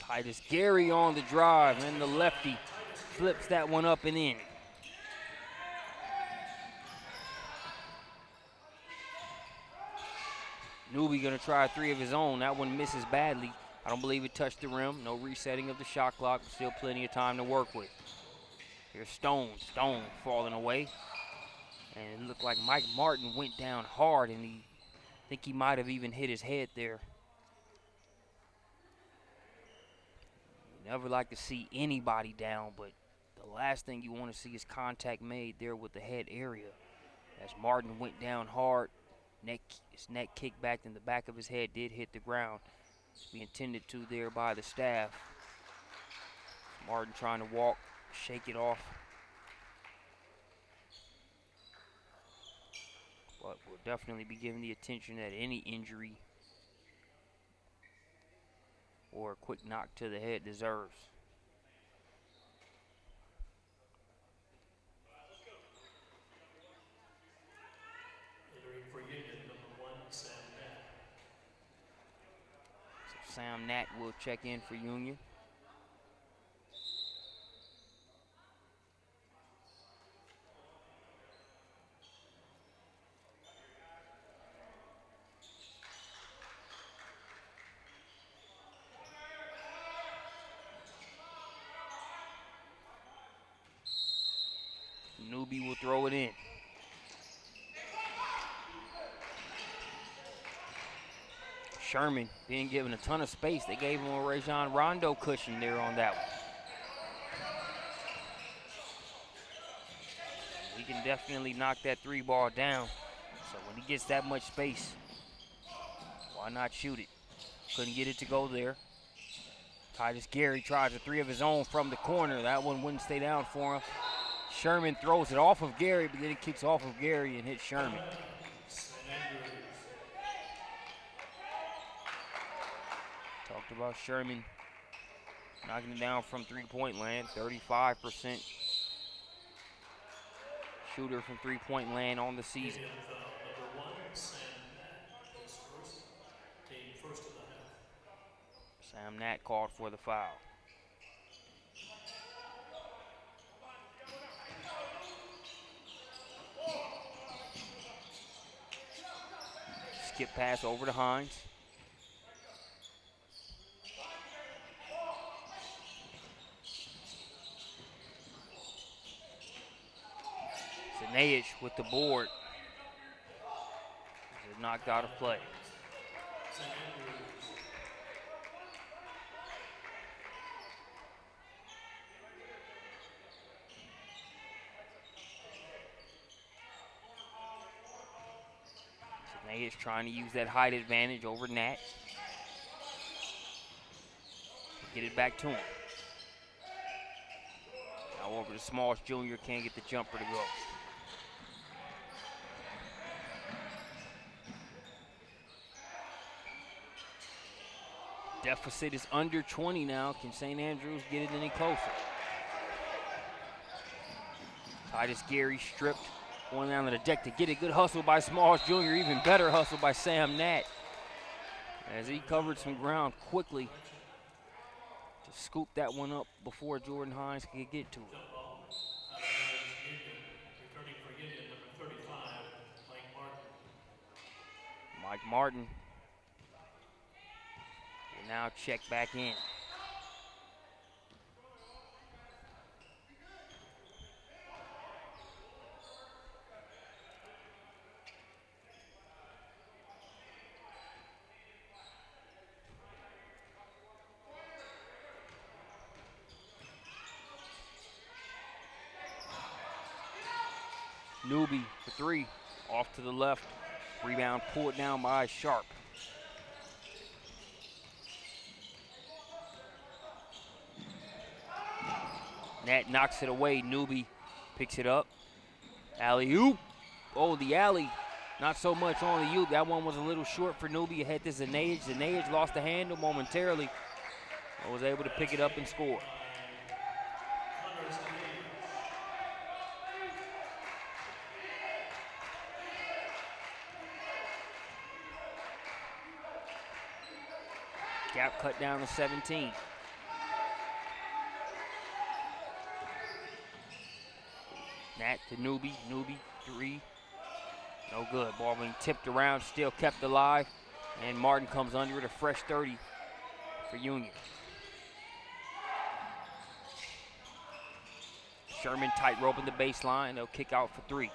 Titus Gary on the drive, and the lefty flips that one up and in. Newby gonna try a 3 of his own. That one misses badly. I don't believe it touched the rim. No resetting of the shot clock, but still plenty of time to work with. Here's Stone. Stone falling away. And it looked like Mike Martin went down hard, and I think he might have even hit his head there. Never like to see anybody down, but the last thing you want to see is contact made there with the head area. As Martin went down hard, his neck kicked back, and the back of his head did hit the ground. Be intended to there by the staff. Martin trying to walk, shake it off. But we'll definitely be giving the attention that any injury or a quick knock to the head deserves. Entering for Union, number 1, Sam Nat. So Sam Nat will check in for Union. Newby will throw it in. Sherman being given a ton of space. They gave him a Rajon Rondo cushion there on that one. He can definitely knock that 3 ball down. So when he gets that much space, why not shoot it? Couldn't get it to go there. Titus Gary tries a 3 of his own from the corner. That one wouldn't stay down for him. Sherman throws it off of Gary, but then it kicks off of Gary and hits Sherman. Talked about Sherman knocking it down from 3-point land. 35% shooter from 3-point land on the season. Number 1, Sam Nat, his first of the half. Sam Nat called for the foul. Skip pass over to Hines. Zanayich with the board. Is knocked out of play. St. Andrews. Zanayich trying to use that height advantage over Nat. Get it back to him. However, the Smalls Jr. can't get the jumper to go. Deficit is under 20 now. Can St. Andrews get it any closer? Titus Gary stripped, going down to the deck to get it. Good hustle by Smalls Jr. Even better hustle by Sam Nat, as he covered some ground quickly to scoop that one up before Jordan Hines could get to it. Returning for Union, number 35, Mike Martin. Mike Martin will now check back in. Newby for three, off to the left. Rebound pulled down by Sharp. Nat knocks it away. Newby picks it up. Alley-oop. Oh, the alley. Not so much on the oop. That one was a little short for Newby. Ahead to Zanayich. Zanayich lost the handle momentarily, but was able to pick it up and score. Gap cut down to 17. Nat to Newby. Newby, three. No good. Ball being tipped around, still kept alive. And Martin comes under it, a fresh 30 for Union. Sherman tight roping the baseline. They'll kick out for three.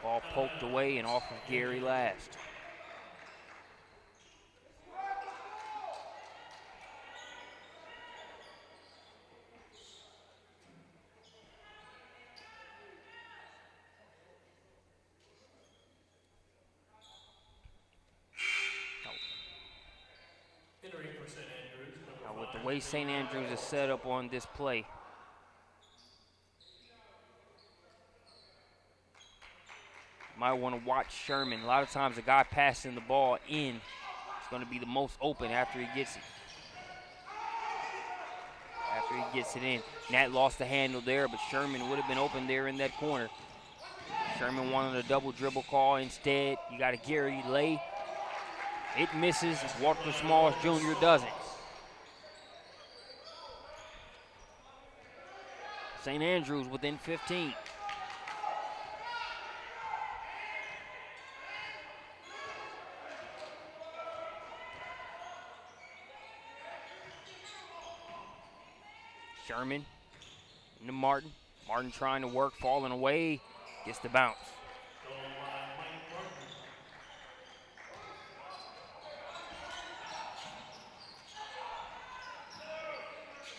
Ball poked away and off of Gary last. Now with the way St. Andrews is set up on this play, might want to watch Sherman. A lot of times the guy passing the ball in is going to be the most open after he gets it. After he gets it in. Nat lost the handle there, but Sherman would have been open there in that corner. Sherman wanted a double dribble call instead. You got a Gary lay. It misses. Walter Smalls Jr. doesn't. St. Andrews within 15. Sherman into Martin. Martin trying to work, falling away, gets the bounce.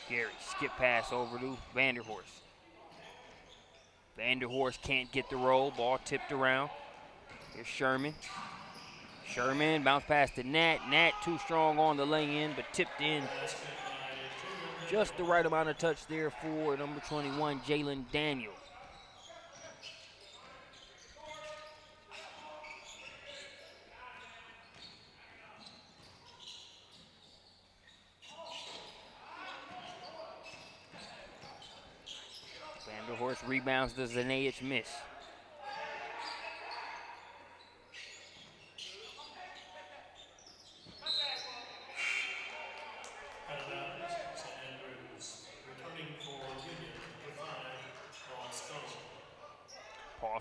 Gary, skip pass over to Vanderhorst. Vanderhorst can't get the roll, ball tipped around. Here's Sherman. Sherman, bounce pass to Nat. Nat too strong on the lay-in, but tipped in. Just the right amount of touch there for number 21, Jalen Daniel. Vanderhorst rebounds the Zanayich miss.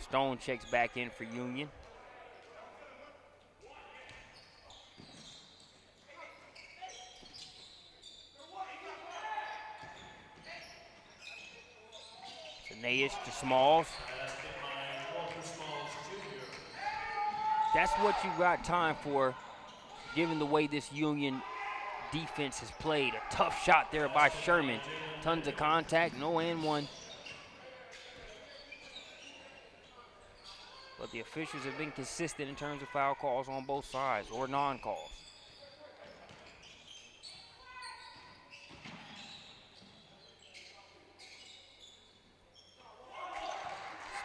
Stone checks back in for Union. Nayich to Smalls. Basket by Walter Smalls Jr. That's what you got time for, given the way this Union defense has played. A tough shot there by Sherman. Tons of contact, no and one. But the officials have been consistent in terms of foul calls on both sides, or non-calls.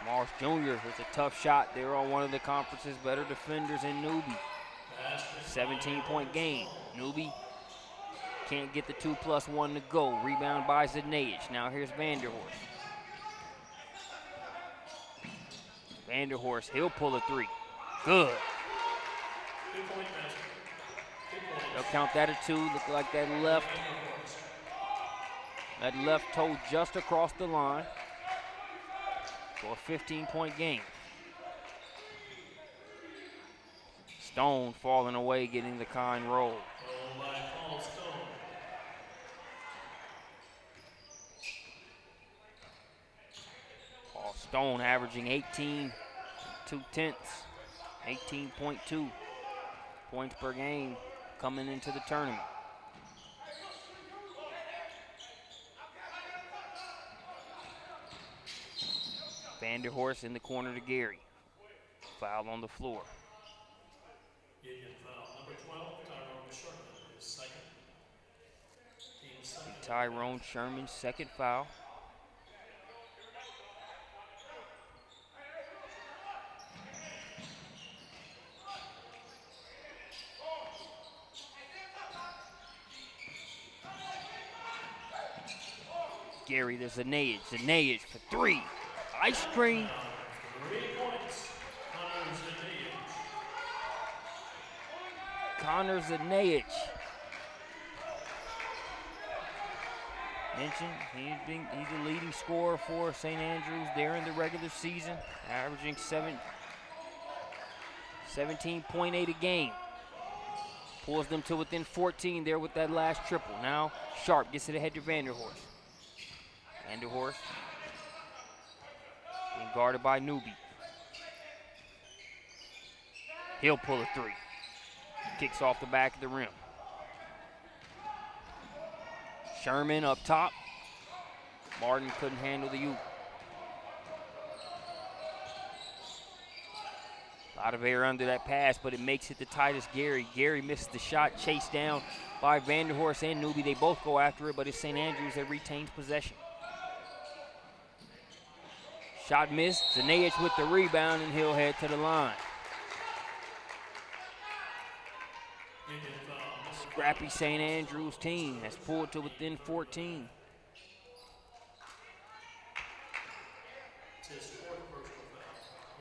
Smalls Jr. with a tough shot there on one of the conference's better defenders in Newby. 17-point game. Newby can't get the 2+1 to go. Rebound by Zanage. Now here's Vanderhorst. Vanderhorst, he'll pull a three. Good. 2-point basket. 2 points. They'll count that a two. Look like that left toe just across the line for a 15-point game. Stone falling away, getting the kind roll. Roll by Paul Stone. Paul Stone averaging 18 2/10, 18.2 points per game coming into the tournament. Vanderhorst in the corner to Gary. Foul on the floor. Union foul. Number 12, Tyrone Sherman, his second. Team second. Tyrone Sherman's second foul. Gary, there's Zanage. Zanage for three. Ice cream. 3 points. Connor Zanage. Mentioned he's the leading scorer for St. Andrews during the regular season, averaging 17.8 a game. Pulls them to within 14 there with that last triple. Now Sharp gets it ahead to Vanderhorst. Vanderhorst being guarded by Newby. He'll pull a three. Kicks off the back of the rim. Sherman up top. Martin couldn't handle the oop. A lot of air under that pass, but it makes it the tightest Gary. Gary misses the shot, chased down by Vanderhorst and Newby. They both go after it, but it's St. Andrews that retains possession. Shot missed. Zanage with the rebound, and he'll head to the line. Scrappy St. Andrews team has pulled to within 14.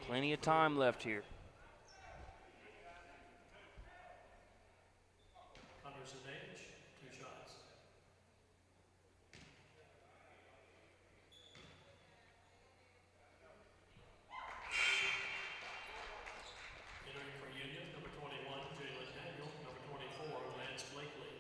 Plenty of time left here. Under Zanage, 2 shots. Entering for Union, number 21, Jalen Daniel, number 24, Lance Blakely.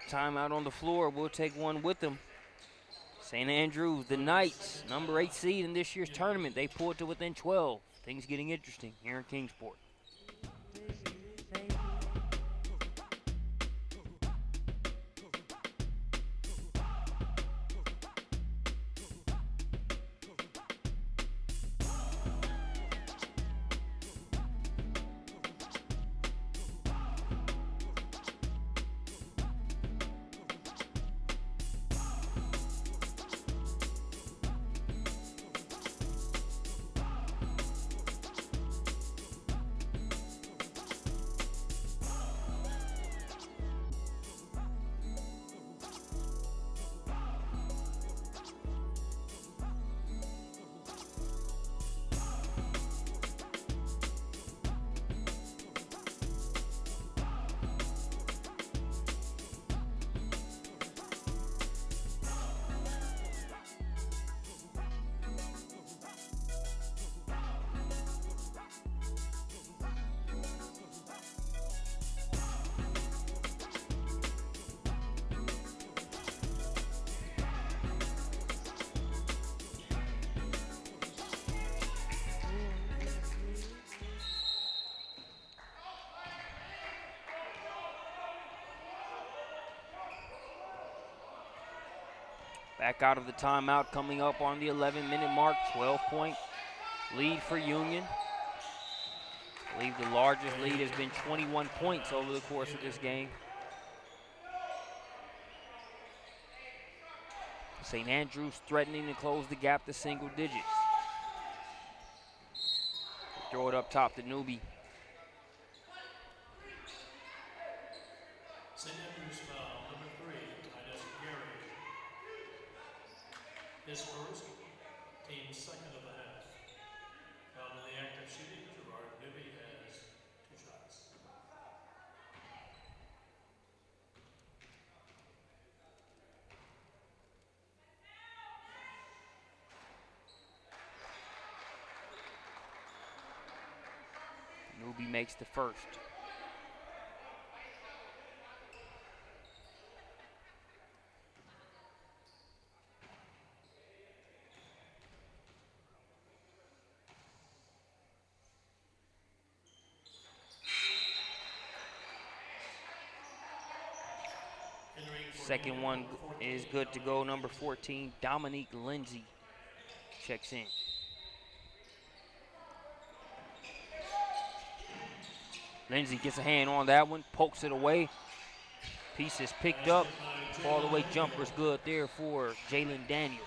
Timeout on the floor. We'll take one with them. St. Andrews, the Knights, number 8 seed in this year's tournament. They pulled to within 12. Things getting interesting here in Kingsport. Back out of the timeout, coming up on the 11-minute mark. 12-point lead for Union. I believe the largest lead has been 21 points over the course of this game. St. Andrews threatening to close the gap to single digits. Throw it up top to Newby. St. Andrews foul, number 3, Titus Gary. His first, team second of the half. Foul in the act of shooting, Gerard Newby has 2 shots. Newby makes the first. Second one is good to go. Number 14, Dominique Lindsay checks in. Lindsay gets a hand on that one, pokes it away. Piece is picked up. All the way jumper's good there for Jalen Daniel.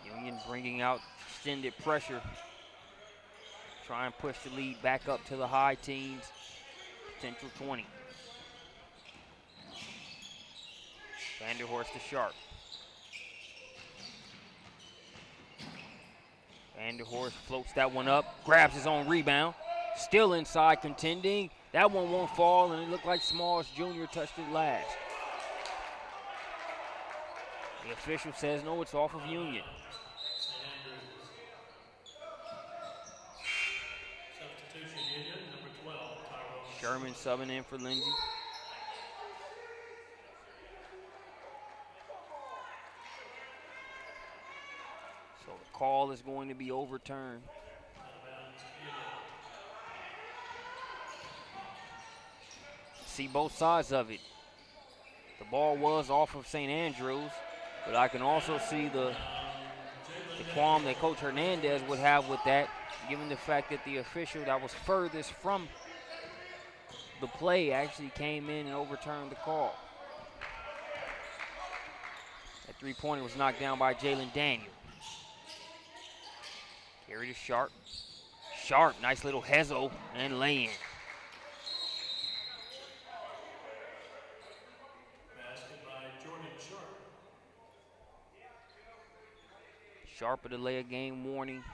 Union bringing out extended pressure. Try and push the lead back up to the high teens, potential 20. Vanderhorst to Sharp. Vanderhorst floats that one up, grabs his own rebound. Still inside contending. That one won't fall, and it looked like Smalls Jr. touched it last. The official says no, it's off of Union. Substitution Union, number 12, Tyrone Sherman subbing in for Lindsay. So the call is going to be overturned. See both sides of it. The ball was off of St. Andrews, but I can also see the qualm that Coach Hernandez would have with that, given the fact that the official that was furthest from the play actually came in and overturned the call. That three-pointer was knocked down by Jalen Daniel. Carry to Sharp. Sharp, nice little hezzo and lay-in. Sharp with a delay of game warning.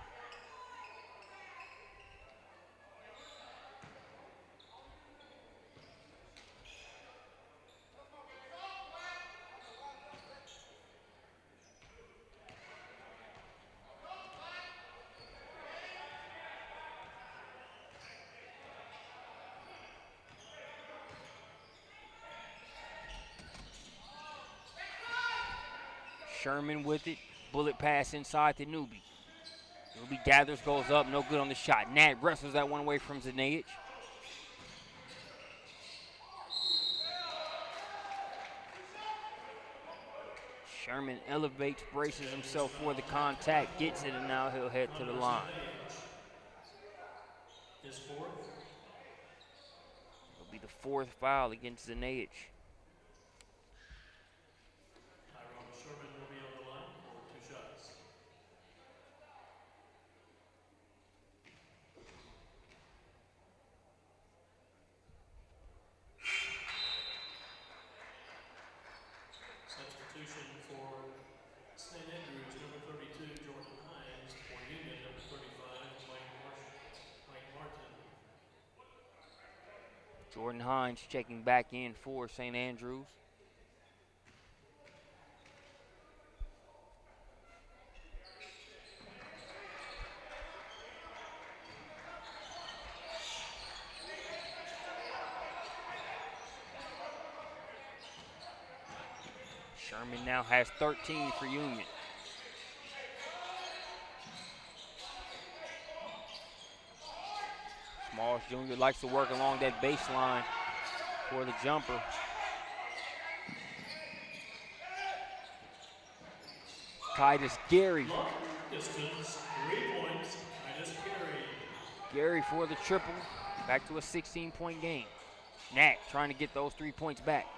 Sherman with it. Bullet pass inside to Newby. Newby gathers, goes up, no good on the shot. Nat wrestles that one away from Zanaich. Sherman elevates, braces himself for the contact, gets it, and now he'll head to the line. His fourth. It'll be the fourth foul against Zanaich. Sherman will be on the line for 2 shots. Substitution for St. Andrews, number 32, Jordan Hines. For Union, number 35, Mike Martin. Jordan Hines checking back in for St. Andrews. Sherman now has 13 for Union. Smalls Jr. likes to work along that baseline for the jumper. Titus Gary. Long distance, 3 points, Titus Gary. Gary for the triple. Back to a 16-point game. Nat trying to get those 3 points back.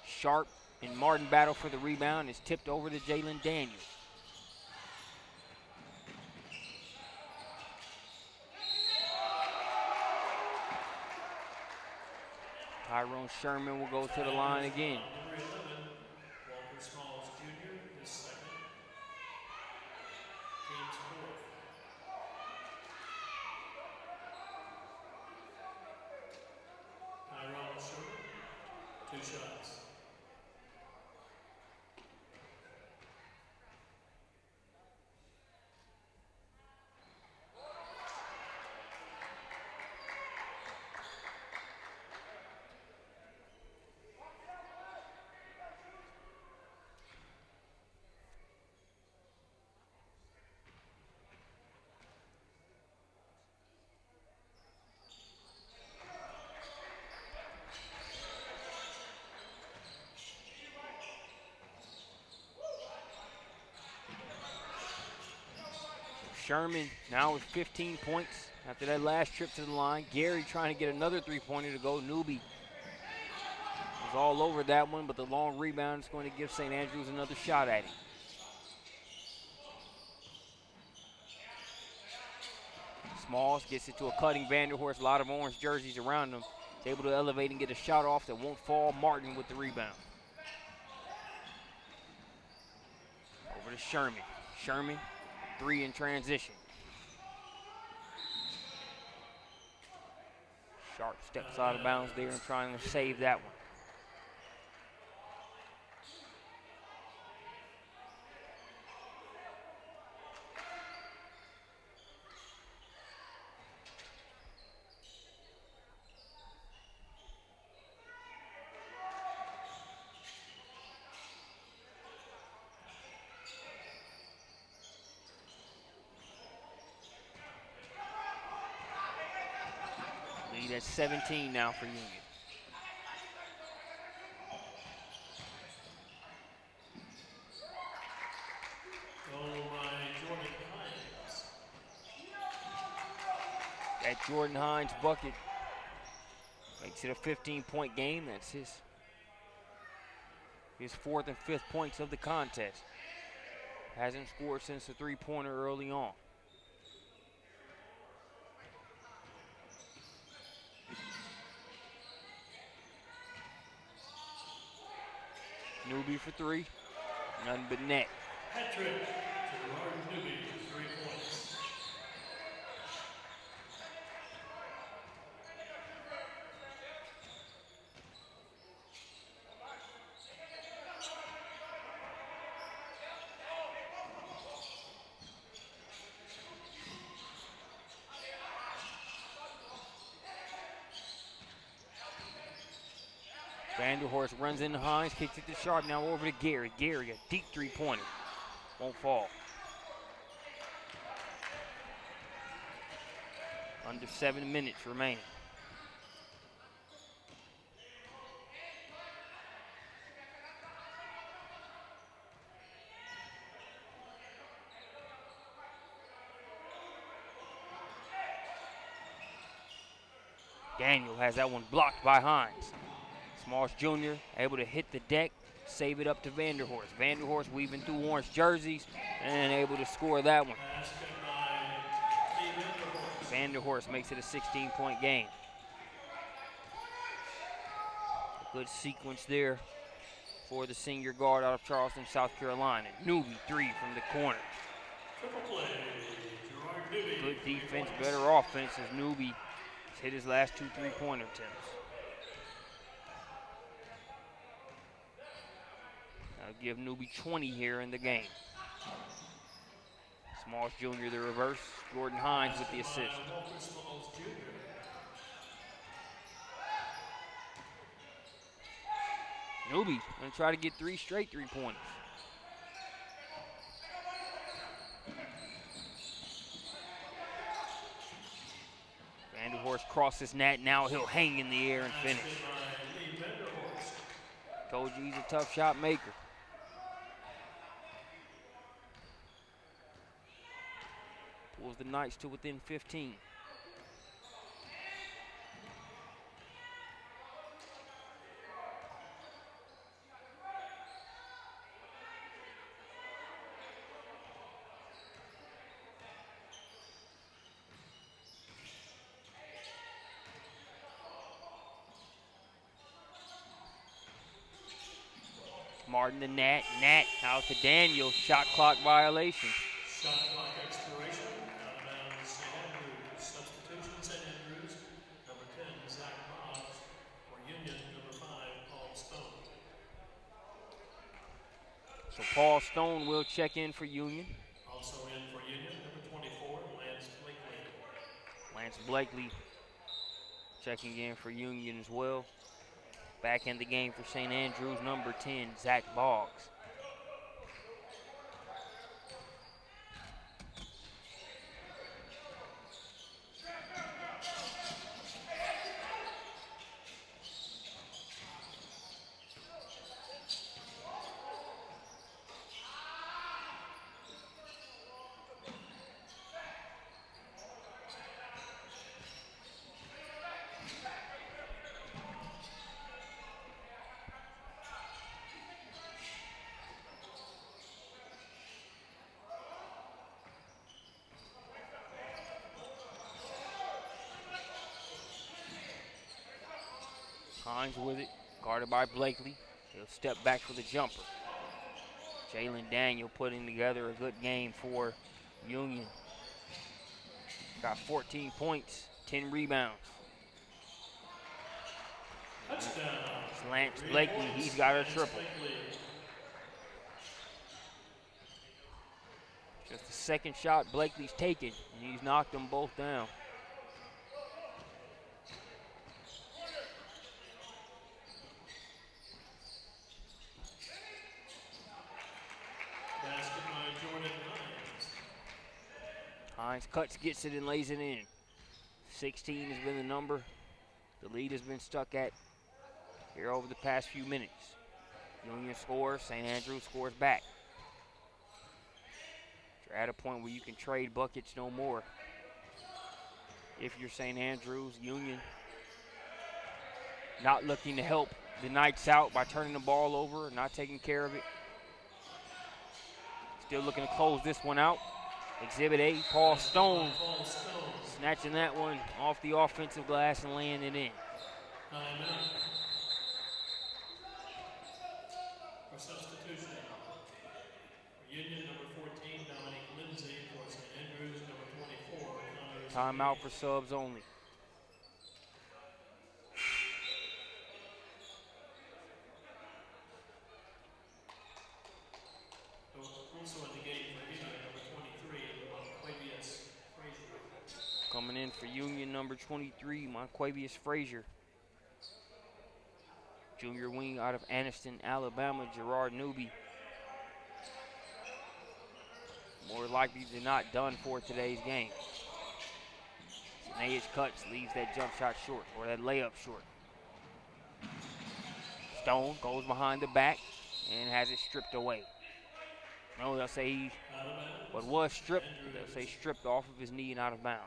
Sharp and Martin battle for the rebound. Is tipped over to Jalen Daniel. Tyrone Sherman will go to the line again. Number 11, Walker Smalls Jr., his second. James fourth. Tyrone Sherman, 2 shots. Sherman now with 15 points after that last trip to the line. Gary trying to get another 3-pointer to go. Newby was all over that one, but the long rebound is going to give St. Andrews another shot at it. Smalls gets it to a cutting Vanderhorst. A lot of orange jerseys around him. He's able to elevate and get a shot off that won't fall. Martin with the rebound. Over to Sherman. Sherman, 3 in transition. Sharp steps out of bounds there and trying to save that one. Lead at 17 now for Union. That Jordan Hines bucket makes it a 15-point game. That's his 4th and 5th points of the contest. Hasn't scored since the 3-pointer early on. Newby for 3, nothing but net. Hat trick to Gerard Newby for 3 points. Vanderhorst runs into Hines, kicks it to Sharp, now over to Gary. Gary, a deep 3-pointer. Won't fall. Under 7 minutes remaining. Daniel has that one blocked by Hines. Smalls Jr. able to hit the deck, save it up to Vanderhorst. Vanderhorst weaving through orange jerseys and able to score that one. Vanderhorst makes it a 16-point game. A good sequence there for the senior guard out of Charleston, South Carolina. Newby, 3 from the corner. Good defense, better offense as Newby has hit his last 2 3-pointer attempts. That'll give Newby 20 here in the game. Smalls Jr. the reverse. Jordan Hines with the assist. Newby gonna try to get 3 straight 3-pointers. Vanderhorst crosses net. Now he'll hang in the air and finish. Told you he's a tough shot maker. Pulls the Knights to within 15. Martin to Nat. Nat out to Daniel. Shot clock violation. Shot clock expiration. Out of bounds, St. Andrews. Substitution, St. Andrews. Number 10, Zach Boggs. For Union, number 5, Paul Stone. So Paul Stone will check in for Union. Also in for Union, number 24, Lance Blakely. Lance Blakely checking in for Union as well. Back in the game for St. Andrews, number 10, Zach Boggs. Hines with it, guarded by Blakely. He'll step back for the jumper. Jalen Daniel putting together a good game for Union. Got 14 points, 10 rebounds. Touchdown. It's Lance Blakely, he's got a triple. Just the second shot Blakely's taken, and he's knocked them both down. Basket by Jordan Hines. Hines cuts, gets it, and lays it in. 16 has been the number the lead has been stuck at here over the past few minutes. Union scores, St. Andrews scores back. You're at a point where you can trade buckets no more. If you're St. Andrews, Union not looking to help the Knights out by turning the ball over and not taking care of it. Still looking to close this one out. Exhibit A, Paul Stone snatching that one off the offensive glass and laying it in. Timeout. For substitution. For Union, number 14, Dominic Lindsay. For St. Andrews, number 24, Connor. Timeout for subs only. Also in the game for Union, number 23, Monquavius Frazier. Coming in for Union, number 23, Monquavius Frazier. Junior wing out of Anniston, Alabama, Gerard Newby. More likely than not done for today's game. Nayish cuts, leaves that jump shot short, or that layup short. Stone goes behind the back and has it stripped away. No, they'll say what was stripped, they'll say stripped off of his knee and out of bounds.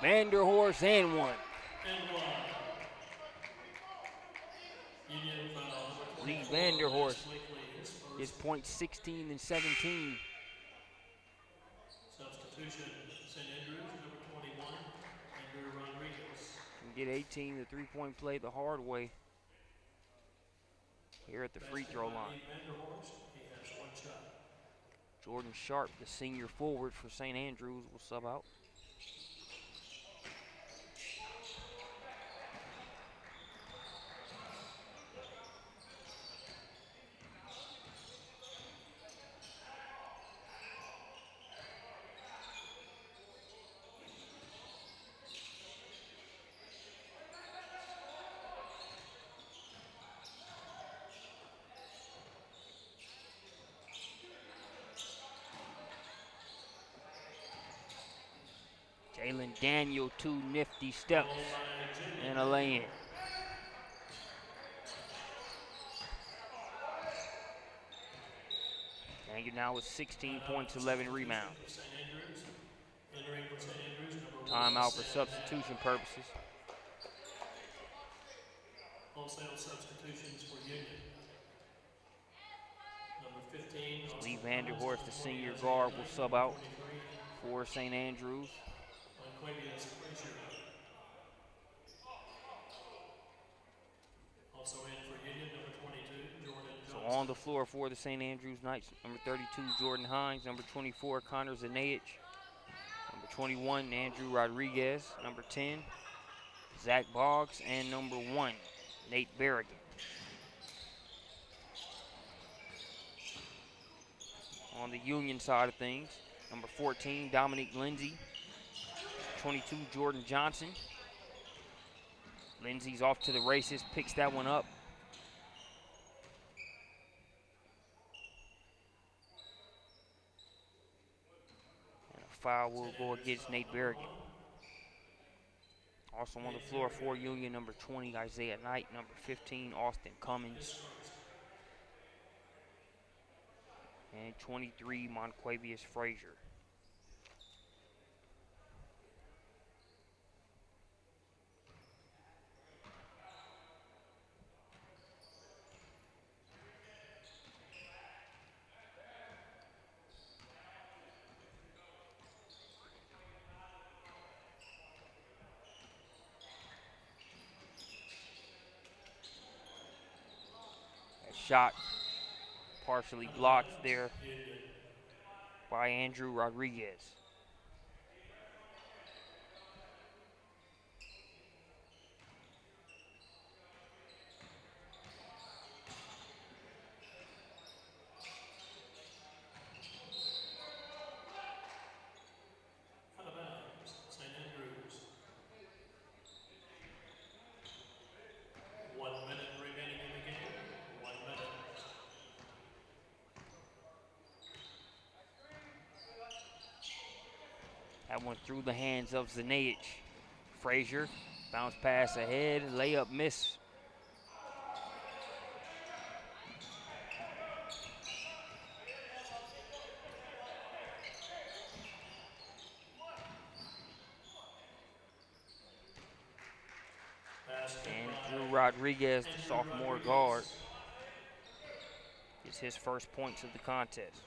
Vanderhorst and one. Lee Vanderhorst is points 16 and 17. Substitution, St. Andrews, number 21, Andrew Rodriguez. Can get 18, the three-point play the hard way here at the free throw line. Vanderhorst, he has one shot. Jordan Sharp, the senior forward for St. Andrews, will sub out. Jalen Daniel, 2 nifty steps and a lay-in. Daniel now with 16 points, 11 rebounds. Timeout for substitution purposes. Wholesale substitutions for Union. Number 15. Lee Vanderhorst, the senior guard, will sub out for St. Andrews. Also in for Union, number 22, Jordan Johnson. So on the floor for the St. Andrews Knights, number 32, Jordan Hines, number 24, Connor Zanayich, number 21, Andrew Rodriguez, number 10, Zach Boggs, and number 1, Nate Berrigan. On the Union side of things, number 14, Dominique Lindsay, 22, Jordan Johnson. Lindsay's off to the races, picks that one up. And a foul will go against Nate Berrigan. Also on the floor for Union, number 20, Isaiah Knight, number 15, Austin Cummins, and 23, Monquavius Frazier. Shot partially blocked there by Andrew Rodriguez. Out of bounds, St. Andrews. 1 minute remaining in the game. 1 minute. That one through the hands of Zanayich. Frazier, bounce pass ahead, layup miss. Andrew Rodriguez, the sophomore guard, gets his first points of the contest.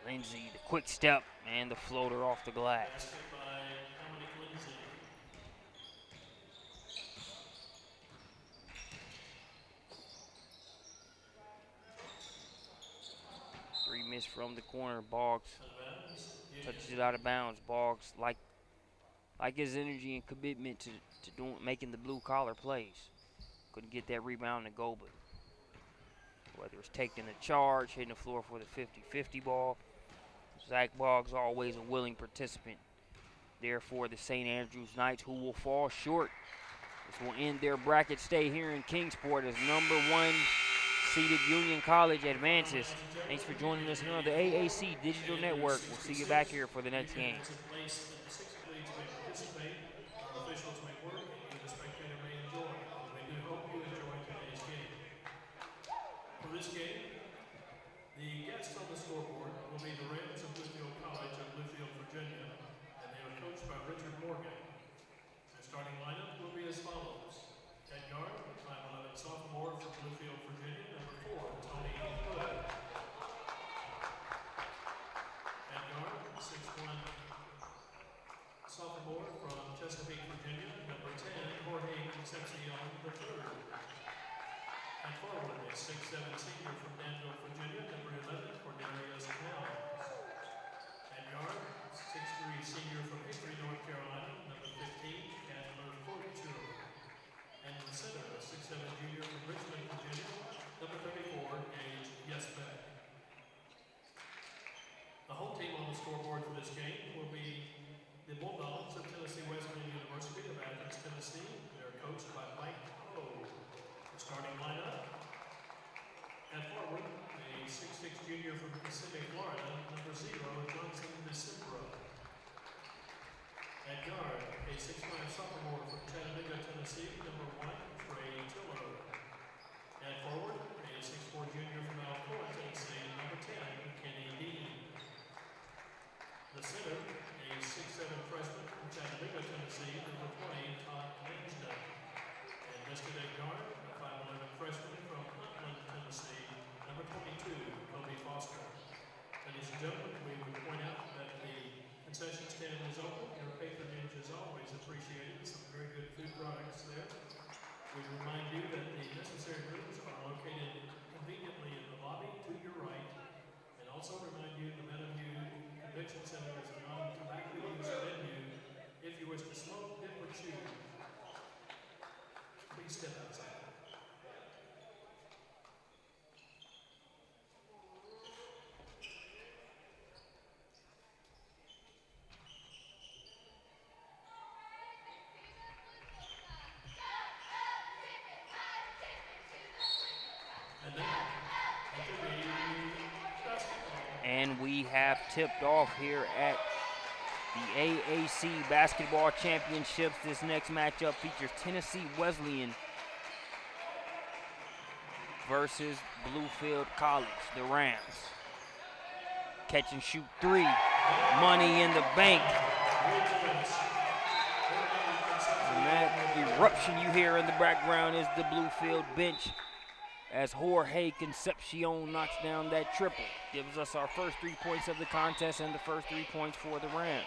Lindsay, the quick step, and the floater off the glass. Three miss from the corner. Boggs touches it out of bounds. Boggs, like his energy and commitment to making the blue collar plays, couldn't get that rebound to go, but whether it's taking the charge, hitting the floor for the 50-50 ball, Zach Boggs always a willing participant there for the St. Andrews Knights, who will fall short. This will end their bracket stay here in Kingsport as number 1 seeded Union College advances. Thanks for joining us here on the AAC Digital Network. We'll see you back here for the next game. For this game, the guests on the scoreboard will be the Rams of Bluefield College of Bluefield, Virginia, and they are coached by Richard Morgan. Their starting lineup will be as follows. At guard, 5'11" sophomore from Bluefield, Virginia, number 4, Tony Hood. At guard, 6'1" sophomore from Chesapeake, Virginia, number 10, Jorge Concepcion III. At forward, a 6'7" senior from Danville, Virginia, number 11, Cornelius Helms. At guard, 6'3" senior from Hickory, North Carolina, number 15, Chandler Fortune. And in the center, a 6'7" junior from Richmond, Virginia, number 34, Gage Yesbeck. The home team on the scoreboard for this game will be the Bulldogs of Tennessee Wesleyan University of Athens, Tennessee. They are coached by Mike Ho. Starting lineup. At forward, the 6'6" junior from Kissimmee, Florida, number 0, Johnson Decembro. At guard, a 6'5" sophomore from Chattanooga, Tennessee, number 1, Trey Tiller. At forward, a 6'4" junior from Alcoa, Tennessee, number 10, Kenny Dean. The center, a 6'7" freshman from Chattanooga, Tennessee, number 20, Todd Langston. And listed at guard, a 5'11" freshman from Upland, Tennessee, number 22, Kobe Foster. Ladies and gentlemen, we would point out that the concession stand is open. Your patronage is always appreciated. Some very good food products there. We remind you that the necessary rooms are located conveniently in the lobby to your right, and also remind you the Meadowview Convention Center is a non-tobacco use venue. If you wish to smoke, dip, or chew, please step outside. And we have tipped off here at the AAC Basketball Championships. This next matchup features Tennessee Wesleyan versus Bluefield College, the Rams. Catch and shoot 3, money in the bank. And that eruption you hear in the background is the Bluefield bench as Jorge Concepcion knocks down that triple. Gives us our first 3 points of the contest and the first 3 points for the Rams.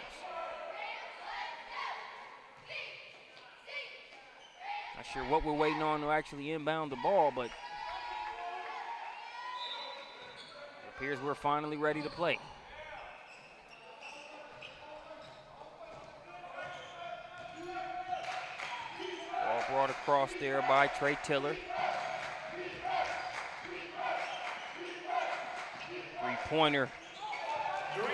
Not sure what we're waiting on to actually inbound the ball, but it appears we're finally ready to play. Ball brought across there by Trey Tiller. Three-pointer.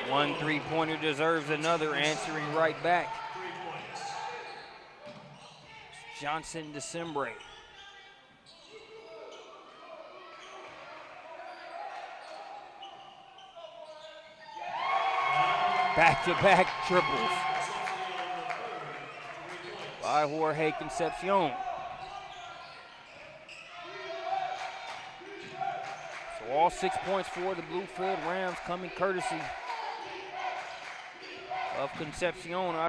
One three-pointer deserves another, answering right back. Johnson Decembre. Back-to-back triples by Jorge Concepcion. So all 6 points for the Bluefield Rams coming courtesy of Concepcion.